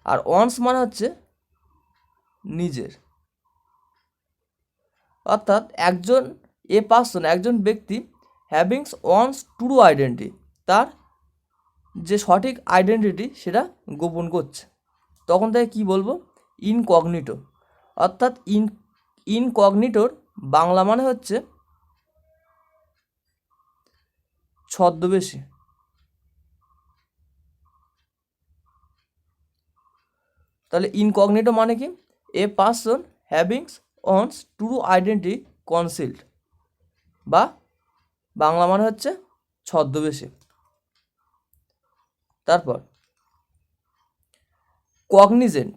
আর অনস মানে হচ্ছে নিজের, অর্থাৎ একজন একজন ব্যক্তি হ্যাভিংস অনস ট্রু আইডেন্টিটি, তার যে সঠিক আইডেন্টিটি সেটা গোপন করছে, তখন তাকে কি বলবো? ইনকগনিটো। অর্থাৎ ইনকগনিটোর বাংলা মানে হচ্ছে ছদ্মবেশী। তাহলে ইনকগনিটো মানে কি? A person havings one's true identity concealed, বা বাংলা মানে হচ্ছে ছদ্মবেশী। তারপর কগনিজেন্ট।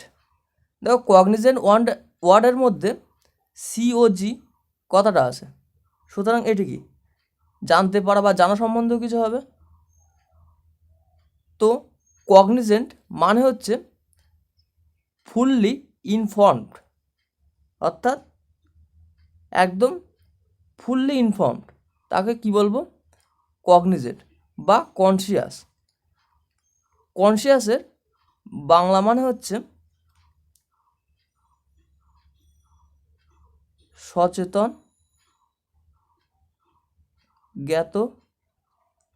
দেখো কগনিজেন্ট ওয়ার্ডের মধ্যে COG কথাটা আছে, সুতরাং এটি কি? জানতে পারা বা জানা সম্বন্ধেও কিছু হবে। তো কগনিজেন্ট মানে হচ্ছে ফুললি ইনফর্মড, অর্থাৎ একদম ফুললি ইনফর্মড, তাকে কি বলবো? কগনিজেন্ট বা কনসিয়াস। কনসিয়াসের বাংলা মানে হচ্ছে সচেতন, জ্ঞাত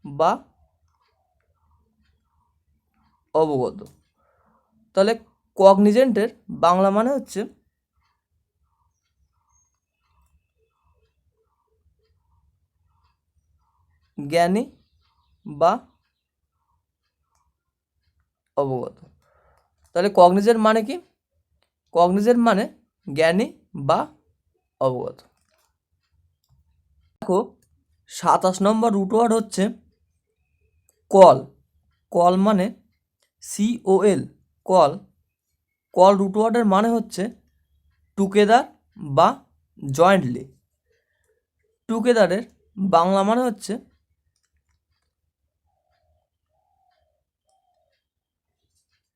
বা অবগত। তাহলে কগনিজেন্টের বাংলা মানে হচ্ছে জ্ঞানী বা অবগত। তাহলে কগনিজেন্ট মানে কি? কগনিজেন্ট মানে জ্ঞানী বা অবগত। দেখো 27 নম্বর রুট ওয়ার্ড হচ্ছে কল। কল মানে COL, কল। কল রুট ওয়ার্ডের মানে হচ্ছে টুগেদার বা জয়েন্টলি। টুগেদারের বাংলা মানে হচ্ছে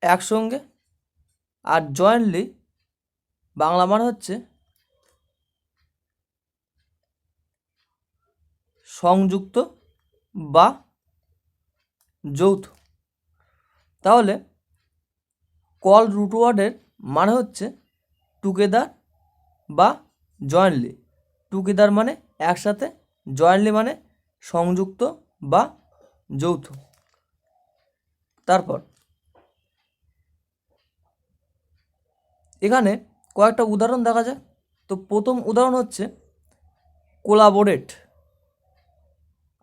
একসঙ্গে, আর জয়েন্টলি বাংলা মানে হচ্ছে সংযুক্ত বা যৌথ। তাহলে কল রুট ওয়ার্ডের মানে হচ্ছে টুগেদার বা জয়েন্টলি। টুগেদার মানে একসাথে, জয়েন্টলি মানে সংযুক্ত বা যৌথ। তারপর এখানে কয়েকটা উদাহরণ দেখা যায়। তো প্রথম উদাহরণ হচ্ছে কোলাবোরেট।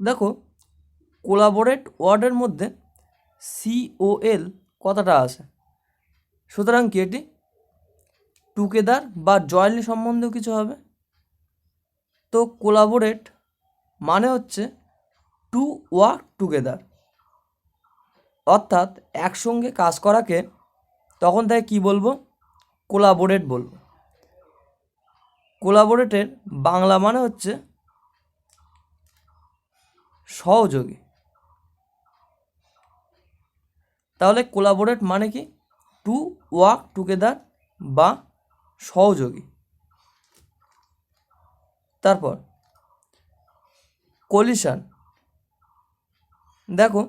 দেখো, কোলাবোরেট ওয়ার্ডের মধ্যে COL কথাটা আছে, সুতরাং কি এটি টুগেদার বা জয়েন্টলি সম্বন্ধেও কিছু হবে। তো কোলাবোরেট মানে হচ্ছে টু ওয়ার্ক টুগেদার, অর্থাৎ একসঙ্গে কাজ করাকে তখন তাই কি বলবো, কোলাবোরেট বলবো। কোলাবোরেটের বাংলা মানে হচ্ছে সহযোগী। তাহলে কোলাবোরেট মানে কি, টু ওয়ার্ক টুগেদার বা সহযোগী। তারপর কোলিশন। দেখো,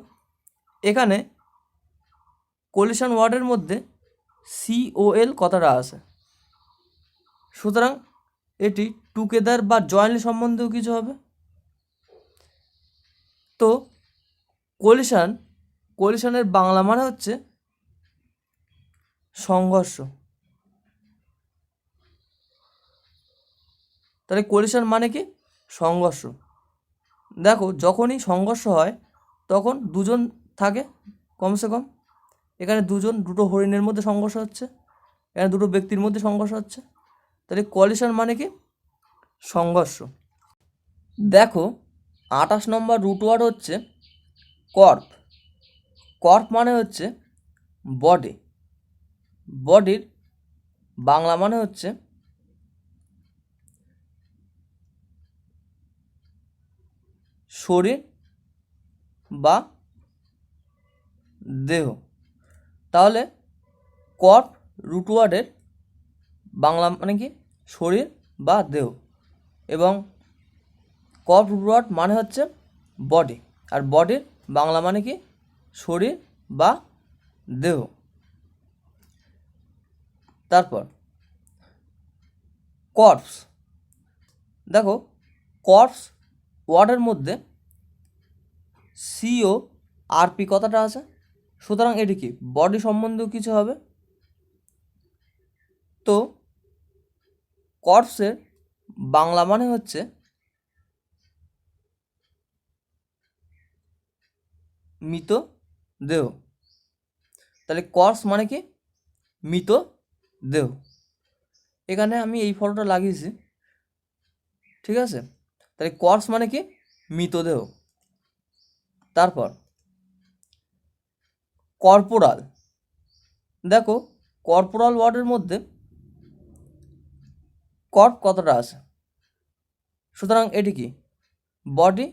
এখানে কোলিশন ওয়ার্ডের মধ্যে COL কথাটা আছে, সুতরাং এটি টুগেদার বা জয়েন্টলি সম্বন্ধেও কিছু হবে। তো কোলিশনের বাংলা মানে হচ্ছে সংঘর্ষ। তাহলে কোলিশন মানে কি, সংঘর্ষ। দেখো, যখনই সংঘর্ষ হয় তখন দুজন থাকে কমসে কম। এখানে দুটো হরিণের মধ্যে সংঘর্ষ হচ্ছে, এখানে দুটো ব্যক্তির মধ্যে সংঘর্ষ হচ্ছে। তাহলে কোলিশন মানে কি, সংঘর্ষ। দেখো, 28 নম্বর রুট ওয়ার্ড হচ্ছে কর্প। কর্প মানে হচ্ছে বডি। বডির বাংলা মানে হচ্ছে শরীর বা দেহ। তাহলে কর্প রুট ওয়ার্ডের বাংলা মানে কি, শরীর বা দেহ, এবং কর্প রুট ওয়ার্ড মানে হচ্ছে বডি, আর বডির বাংলা মানে কি, শরীর বা দেহ। তারপর কর্পস। দেখো, কর্পস ওয়ার্ডের মধ্যে CORP কথাটা আছে, সুতরাং এটি কি বডি সম্বন্ধেও কিছু হবে। তো কর্পসের বাংলা মানে হচ্ছে মৃত দেহ। তাহলে কর্পস মানে কি, মৃত দেহ। এখানে আমি এই ফটোটা লাগিয়েছি, ঠিক আছে। তাহলে কর্পস মানে কি, মৃতদেহ। তারপর কর্পোরাল। দেখো, কর্পোরাল ওয়ার্ডের মধ্যে কর্প কথাটা আছে, সুতরাং এটি কি বডি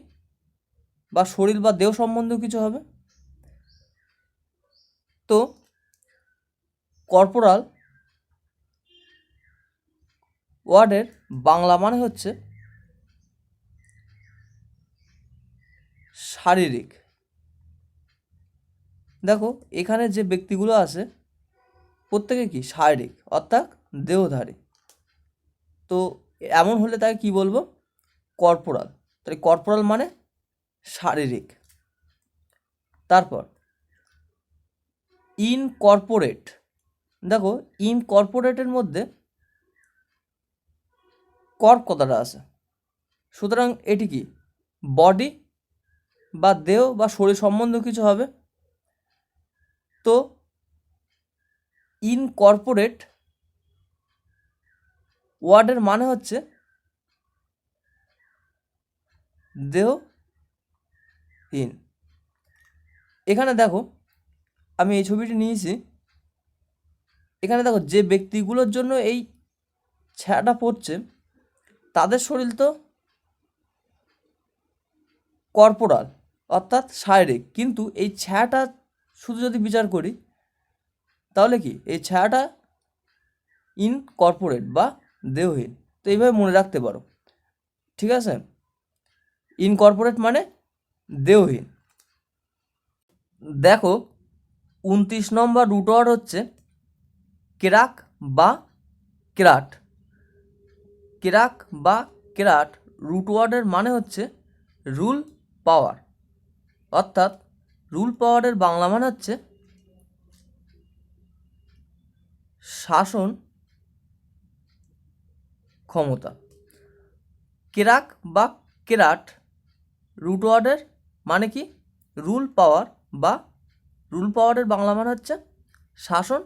বা শরীর বা দেহ সম্বন্ধেও কিছু হবে। তো কর্পোরাল ওয়ার্ডের বাংলা মানে হচ্ছে শারীরিক। দেখো, এখানে যে ব্যক্তিগুলো আছে প্রত্যেকে কি শারীরিক, অর্থাৎ দেহধারী। তো এমন হলে তাকে কি বলবো, কর্পোরাল। তাহলে কর্পোরাল মানে শারীরিক। তারপর ইনকর্পোরেট। দেখো, ইনকর্পোরেটের মধ্যে কর্প কথাটা আছে, সুতরাং এটি কি বডি বা দেহ বা শরীর সম্বন্ধে কিছু হবে। তো ইনকর্পোরেট ওয়ার্ডের মানে হচ্ছে দেহহীন। এখানে দেখো, আমি এই ছবিটি নিয়েছি, এখানে দেখো যে ব্যক্তিগুলোর জন্য এই ছ্যাটা পড়ছে তাদের শরীর তো কর্পোরাল অর্থাৎ শারীরিক, কিন্তু এই ছ্যাটা শুধু যদি বিচার করি তাহলে কি এই ছায়াটা ইনকর্পোরেট বা দেহহীন। তো এইভাবে মনে রাখতে পারো, ঠিক আছে? ইনকর্পোরেট মানে দেহহীন। দেখো 29 নম্বর রুট ওয়ার্ড হচ্ছে কেরাক বা কেরাট। কেরাক বা কেরাট রুট ওয়ার্ডের মানে হচ্ছে রুল পাওয়ার, অর্থাৎ রুল পাওয়ারের বাংলা মানে হচ্ছে শাসন ক্ষমতা। কেরাক বা কেরাট রুট ওয়ার্ডের মানে কি রুল পাওয়ার, বা রুল পাওয়ারের বাংলা মানে হচ্ছে শাসন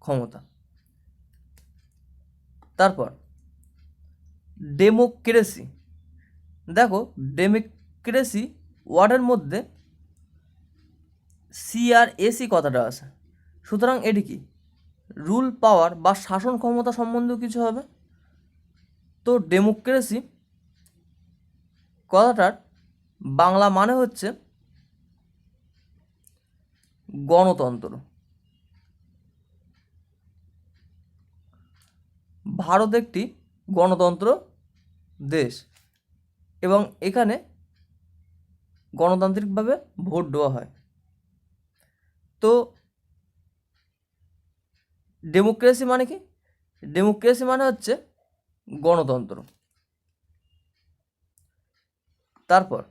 ক্ষমতা। তারপর ডেমোক্রেসি। দেখো ডেমোক্রেসি ওয়ার্ডের মধ্যে সি আর এসি কথাটা আছে, সুতরাং এটি কি রুল পাওয়ার বা শাসন ক্ষমতা সম্বন্ধীয় কিছু হবে। তো ডেমোক্রেসি কথাটার বাংলা মানে হচ্ছে গণতন্ত্র। ভারত একটি গণতন্ত্র দেশ এবং এখানে গণতান্ত্রিকভাবে ভোট দেওয়া হয়। তো ডেমোক্রেসি মানে কি? ডেমোক্রেসি মানে হচ্ছে গণতন্ত্র। তারপর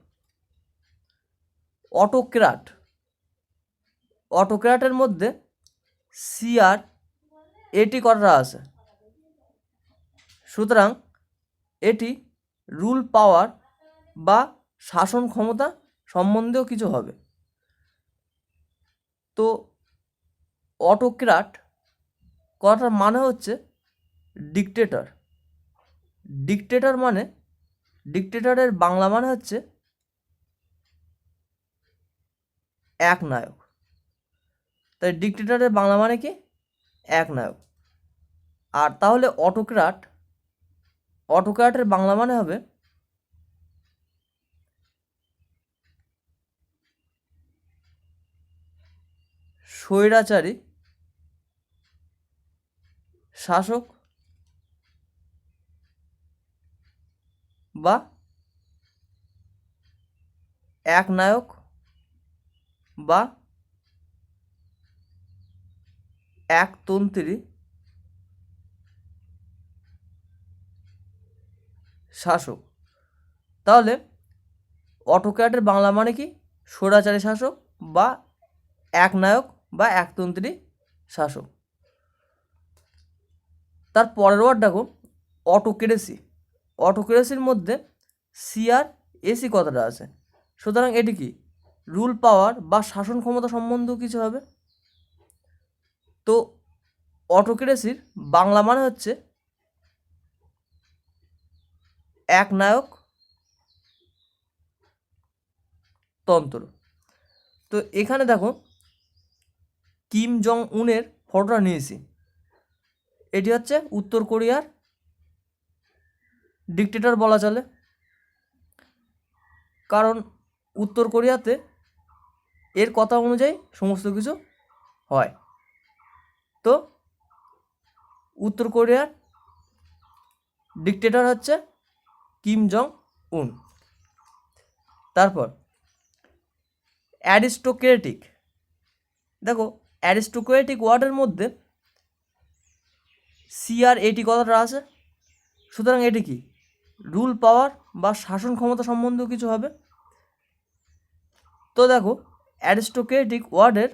অটোক্র্যাট। অটোক্র্যাটের মধ্যে সি আর এটি করা আছে, সুতরাং এটি রুল পাওয়ার বা শাসন ক্ষমতা সম্বন্ধেও কিছু হবে। তো অটোক্র্যাট কথাটার মানে হচ্ছে ডিক্টেটর। ডিক্টেটর মানে ডিক্টেটরের বাংলা মানে হচ্ছে একনায়ক। তাই ডিক্টেটরের বাংলা মানে কি একনায়ক। আর তাহলে অটোক্র্যাটের বাংলা মানে হবে স্বৈরাচারী শাসক বা একনায়ক বা একতন্ত্রী শাসক। তাহলে অটোক্র্যাটের বাংলা মানে কি স্বৈরাচারী শাসক বা একনায়ক বা একতন্ত্রী শাসক। তার পরের ওয়ার্ড দেখো অটোক্রেসি। অটোক্রেসির মধ্যে সি আর এসি কথাটা আছে, সুতরাং এটি কি রুল পাওয়ার বা শাসন ক্ষমতা সম্বন্ধীয় কিছু হবে। তো অটোক্রেসির বাংলা মানে হচ্ছে একনায়ক তন্ত্র। তো এখানে দেখো কিম জং উনের ফটোটা নিয়েছি। এটি হচ্ছে উত্তর কোরিয়ার ডিক্টেটর বলা চলে, কারণ উত্তর কোরিয়াতে এর কথা অনুযায়ী সমস্ত কিছু হয়। তো উত্তর কোরিয়ার ডিক্টেটর হচ্ছে কিম জং উন। তারপর অ্যারিস্টোক্রেটিক। দেখো অ্যারিস্টোক্রেটিক ওয়ার্ডের মধ্যে সি আর এটি কথাটা আছে, সুতরাং এটি কি রুল পাওয়ার বা শাসন ক্ষমতা সম্বন্ধীয় কিছু হবে। তো দেখো অ্যারিস্টোক্রেটিক ওয়ার্ডের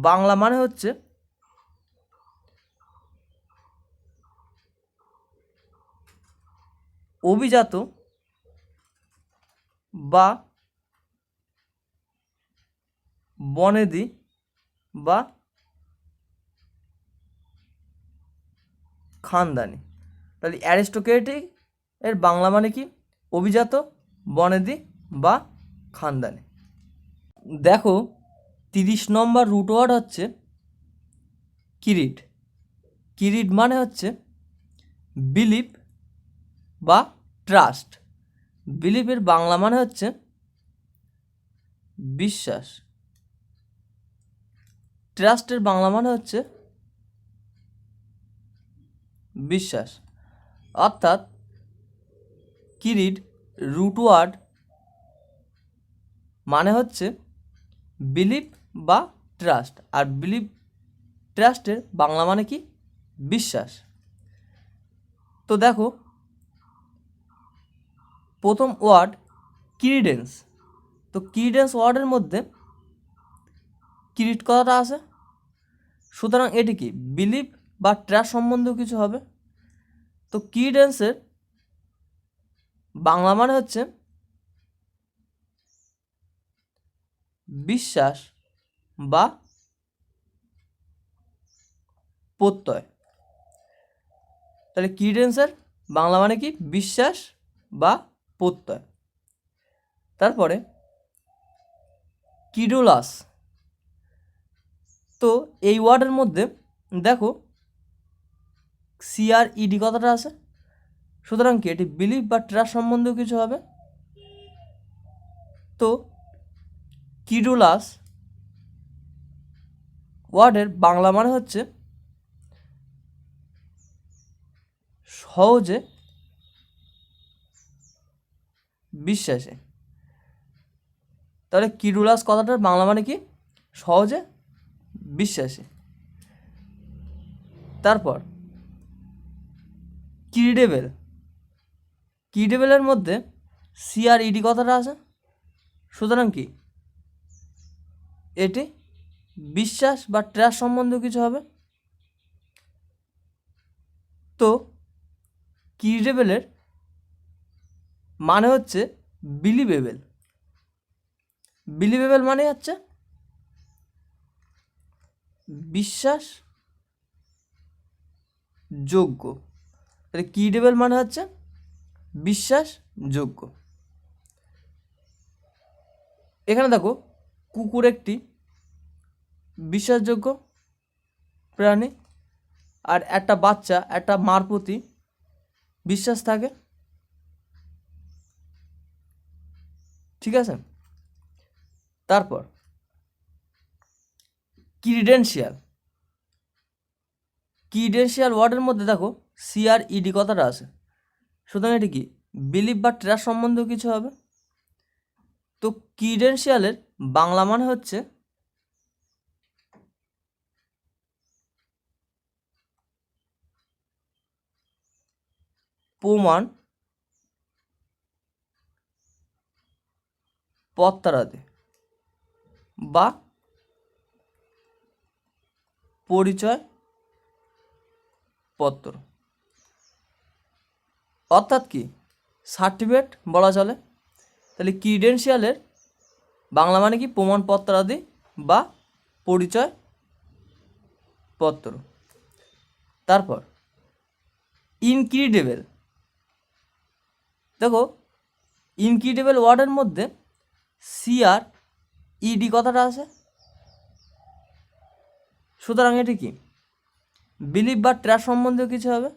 বাংলা মানে হচ্ছে অভিজাত বা বনেদি বা খানদানি। তাহলে অ্যারিস্টোক্রেটিক এর বাংলা মানে কি অভিজাত, বনেদি বা খানদানি। দেখো 30 নম্বর রুট ওয়ার্ড হচ্ছে কিরিট। কিরিট মানে হচ্ছে বিলিভ বা ট্রাস্ট। বিলিভের বাংলা মানে হচ্ছে বিশ্বাস, ট্রাস্টের বাংলা মানে হচ্ছে বিশ্বাস। অর্থাৎ কিরিড রুট ওয়ার্ড মানে হচ্ছে বিলিভ বা ট্রাস্ট, আর বিলিভ ট্রাস্টের বাংলা মানে কি বিশ্বাস। তো দেখো প্রথম ওয়ার্ড ক্রিডেন্স। তো ক্রিডেন্স ওয়ার্ডের মধ্যে ক্রিড কথাটা আছে, সুতরাং এটি কি বিলিভ বা ট্রাস্ট সম্বন্ধীয় কিছু হবে। তো ক্রিডেন্সের বাংলা মানে হচ্ছে বিশ্বাস বা প্রত্যয়। তাহলে ক্রিডেন্সের বাংলা মানে কি বিশ্বাস বা প্রত্যয়। তারপরে ক্রিডুলাস। তো এই ওয়ার্ডের মধ্যে দেখো CRED কথাটা আছে, সুতরাং কি এটি বিলিভ বা ট্রাস্ট সম্বন্ধীয় কিছু হবে। তো ক্রিডুলাস ওয়ার্ডের বাংলা মানে হচ্ছে সহজে বিশ্বাসী। তাহলে ক্রিডুলাস কথাটার বাংলা মানে কি সহজে বিশ্বাসী। তারপর ক্রিডেবল। ক্রিডেবলের মধ্যে CRED কথাটা আছে, সুতরাং কি এটি বিশ্বাস বা ট্রাস্ট সম্বন্ধীয় কিছু হবে। তো ক্রিডেবলের মানে হচ্ছে বিলিভেবল। বিলিভেবল মানে হচ্ছে বিশ্বাস যোগ্য। তাহলে ক্রিডেবল মানে হচ্ছে বিশ্বাসযোগ্য। এখানে দেখো কুকুর একটি বিশ্বাসযোগ্য প্রাণী, আর একটা বাচ্চা একটা মার প্রতি বিশ্বাস থাকে, ঠিক আছে। তারপর ক্রিডেন্সিয়াল। ক্রিডেন্সিয়াল ওয়ার্ডের মধ্যে দেখো CRED কথাটা আছে, সুতরাং এটি কি বিলিভ বা ট্রাস্ট সম্বন্ধীয় কিছু হবে। তো ক্রিডেন্সিয়ালের বাংলা মানে হচ্ছে প্রমাণ পত্রাদি বা পরিচয় পত্র, অর্থাৎ কি সার্টিফিকেট বলা চলে। তাহলে ক্রিডেন্সিয়ালের বাংলা মানে কি প্রমাণপত্রাদি বা পরিচয় পত্র। তারপর ইনক্রিডেবল। দেখো ইনক্রিডেবল ওয়ার্ডের মধ্যে CRED কথাটা আছে, সুতরাং এটি কি বিলিভ বা ট্রাস্ট সম্বন্ধীয় কিছু হবে।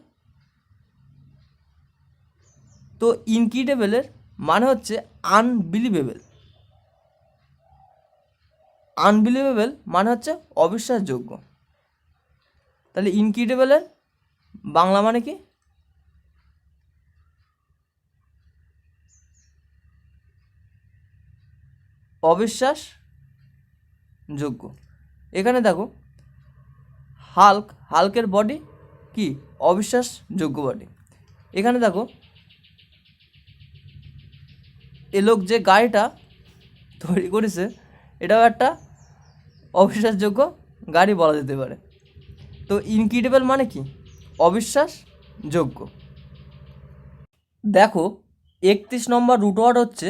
তো ইনক্রিডেবলের মানে হচ্ছে আনবিলিভেবল। আনবিলিভেবল মানে হচ্ছে অবিশ্বাসযোগ্য। তাহলে ইনক্রিডেবলের বাংলা মানে কি অবিশ্বাসযোগ্য। এখানে দেখো হাল্কের বডি কি অবিশ্বাসযোগ্য বডি। এখানে দেখো এ লোক যে গাড়িটা তৈরি করেছে এটাও একটা অবিশ্বাসযোগ্য গাড়ি বলা যেতে পারে। তো ইনক্রিডেবল মানে কি অবিশ্বাসযোগ্য। দেখো 31 নম্বর রুট ওয়ার্ড হচ্ছে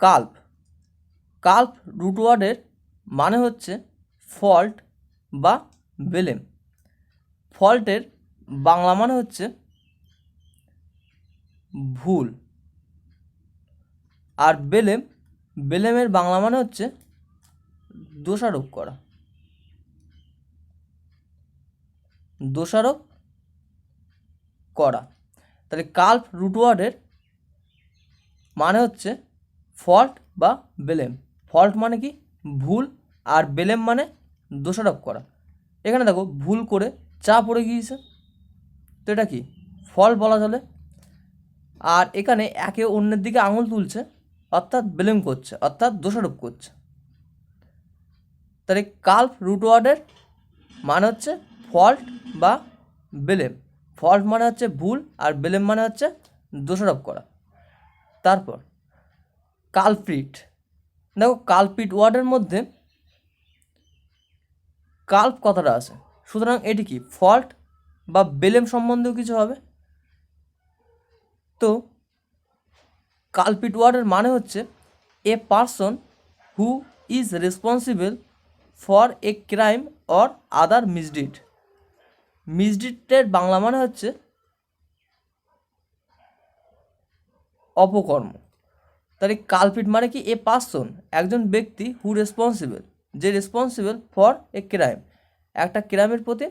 কাল্প। কাল্প রুট ওয়ার্ডের মানে হচ্ছে ফল্ট বা বেলেম। ফল্টের বাংলা মানে হচ্ছে ভুল, আর বেলেমের বাংলা মানে হচ্ছে দোষারোপ করা। দোষারোপ করা। তাহলে কাল্প রুট ওয়ার্ডের মানে হচ্ছে ফল্ট বা ব্লেম। ফল্ট মানে কি ভুল, আর ব্লেম মানে দোষারোপ করা। এখানে দেখো ভুল করে চা পড়ে গিয়েছে, তো এটা কি ফল্ট বলা চলে। আর এখানে একে অন্যের দিকে আঙুল তুলছে অর্থাৎ ব্লেম করছে, অর্থাৎ দোষারোপ করছে। তাহলে কাল্প রুট ওয়ার্ডের মানে হচ্ছে ফল্ট বা ব্লেম। ফল্ট মানে হচ্ছে ভুল, আর ব্লেম মানে হচ্ছে দোষারোপ করা। তারপর কালপ্রিট, দেখো কালপ্রিট ওয়ার্ডের মধ্যে কাল্প কথাটা আছে, সুতরাং এটি কি ফল্ট বা ব্লেম সম্বন্ধেও কিছু হবে। তো কালপ্রিট ওয়ার্ডের মানে হচ্ছে a person who is responsible for a crime or other misdeed. মিসডিডের বাংলা মানে হচ্ছে অপকর্ম। তাহলে কালপ্রিট মানে কি এ পারসন একজন ব্যক্তি, হু রেসপন্সিবল যে রেসপন্সিবল ফর এ ক্রাইম একটা ক্রাইমের প্রতি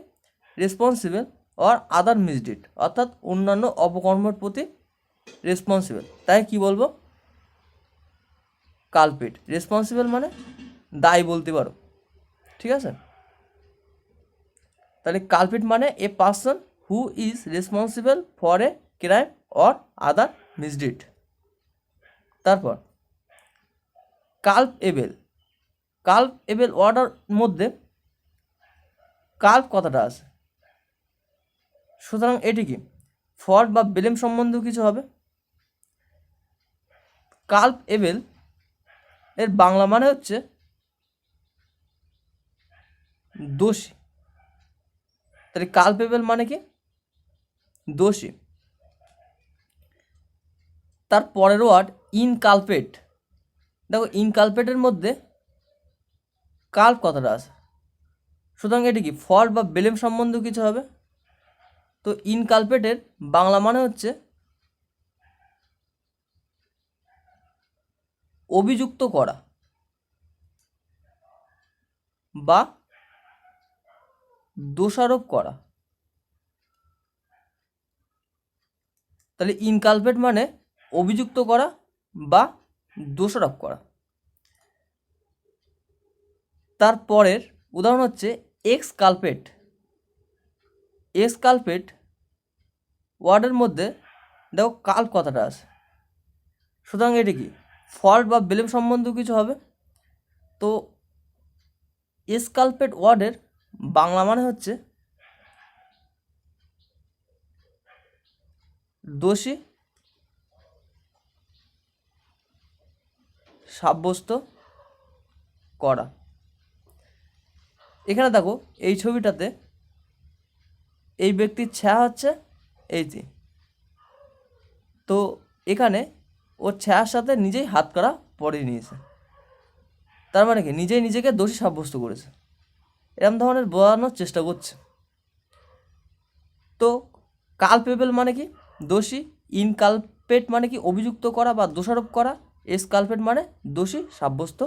রেসপন্সিবল, অর আদার মিসডিড অর্থাৎ অন্যান্য অপকর্মের প্রতি রেসপন্সিবল। তাই কি বলবো কালপ্রিট। রেসপন্সিবল মানে দায়ী বলতে পারো, ঠিক আছে। তাহলে কালপ্রিট মানে a person who is responsible for a crime or other misdeed. তারপর কালপেবল। কালপেবল ওয়ার্ডের মধ্যে কাল্প কথাটা আছে, সুতরাং এটি কি ফল্ট বা ব্লেম সম্বন্ধেও কিছু হবে। কালপেবল এর বাংলা মানে হচ্ছে দোষী। তাহলে কালপেবল মানে কি দোষী। তার পরের ওয়ার্ড ইনকালপেট। দেখো ইনকালপেটের মধ্যে কাল্প কথাটা আছে, সুতরাং এটি কি ফল্ট বা ব্লেম সম্বন্ধেও কিছু হবে। তো ইনকালপেটের বাংলা মানে হচ্ছে অভিযুক্ত করা বা দোষারোপ করা। তাহলে ইনকালপেট মানে অভিযুক্ত করা বা দোষারোপ করা। তারপরের উদাহরণ হচ্ছে এক্সকালপেট। এক্সকালপেট ওয়ার্ডের মধ্যে দেখো কাল্প কথাটা আছে, সুতরাং এটি কি ফল্ট বা ব্লেম সম্বন্ধেও কিছু হবে। তো এক্সকালপেট ওয়ার্ডের বাংলা মানে হচ্ছে দোষী সাব্যস্ত করা। এখানে দেখো এই ছবিটাতে এই ব্যক্তির ছায়া হচ্ছে এই যে, তো এখানে ওর ছায়ার সাথে নিজেই হাত করা পরিয়ে নিয়েছে, তার মানে কি নিজেই নিজেকে দোষী সাব্যস্ত করেছে, এরকম ধরনের বোঝানোর চেষ্টা করছে। তো কালপেবল মানে কি দোষী, ইনকালপেট মানে কি অভিযুক্ত করা বা দোষারোপ করা, এক্সকালপেট মানে দোষী সাব্যস্ত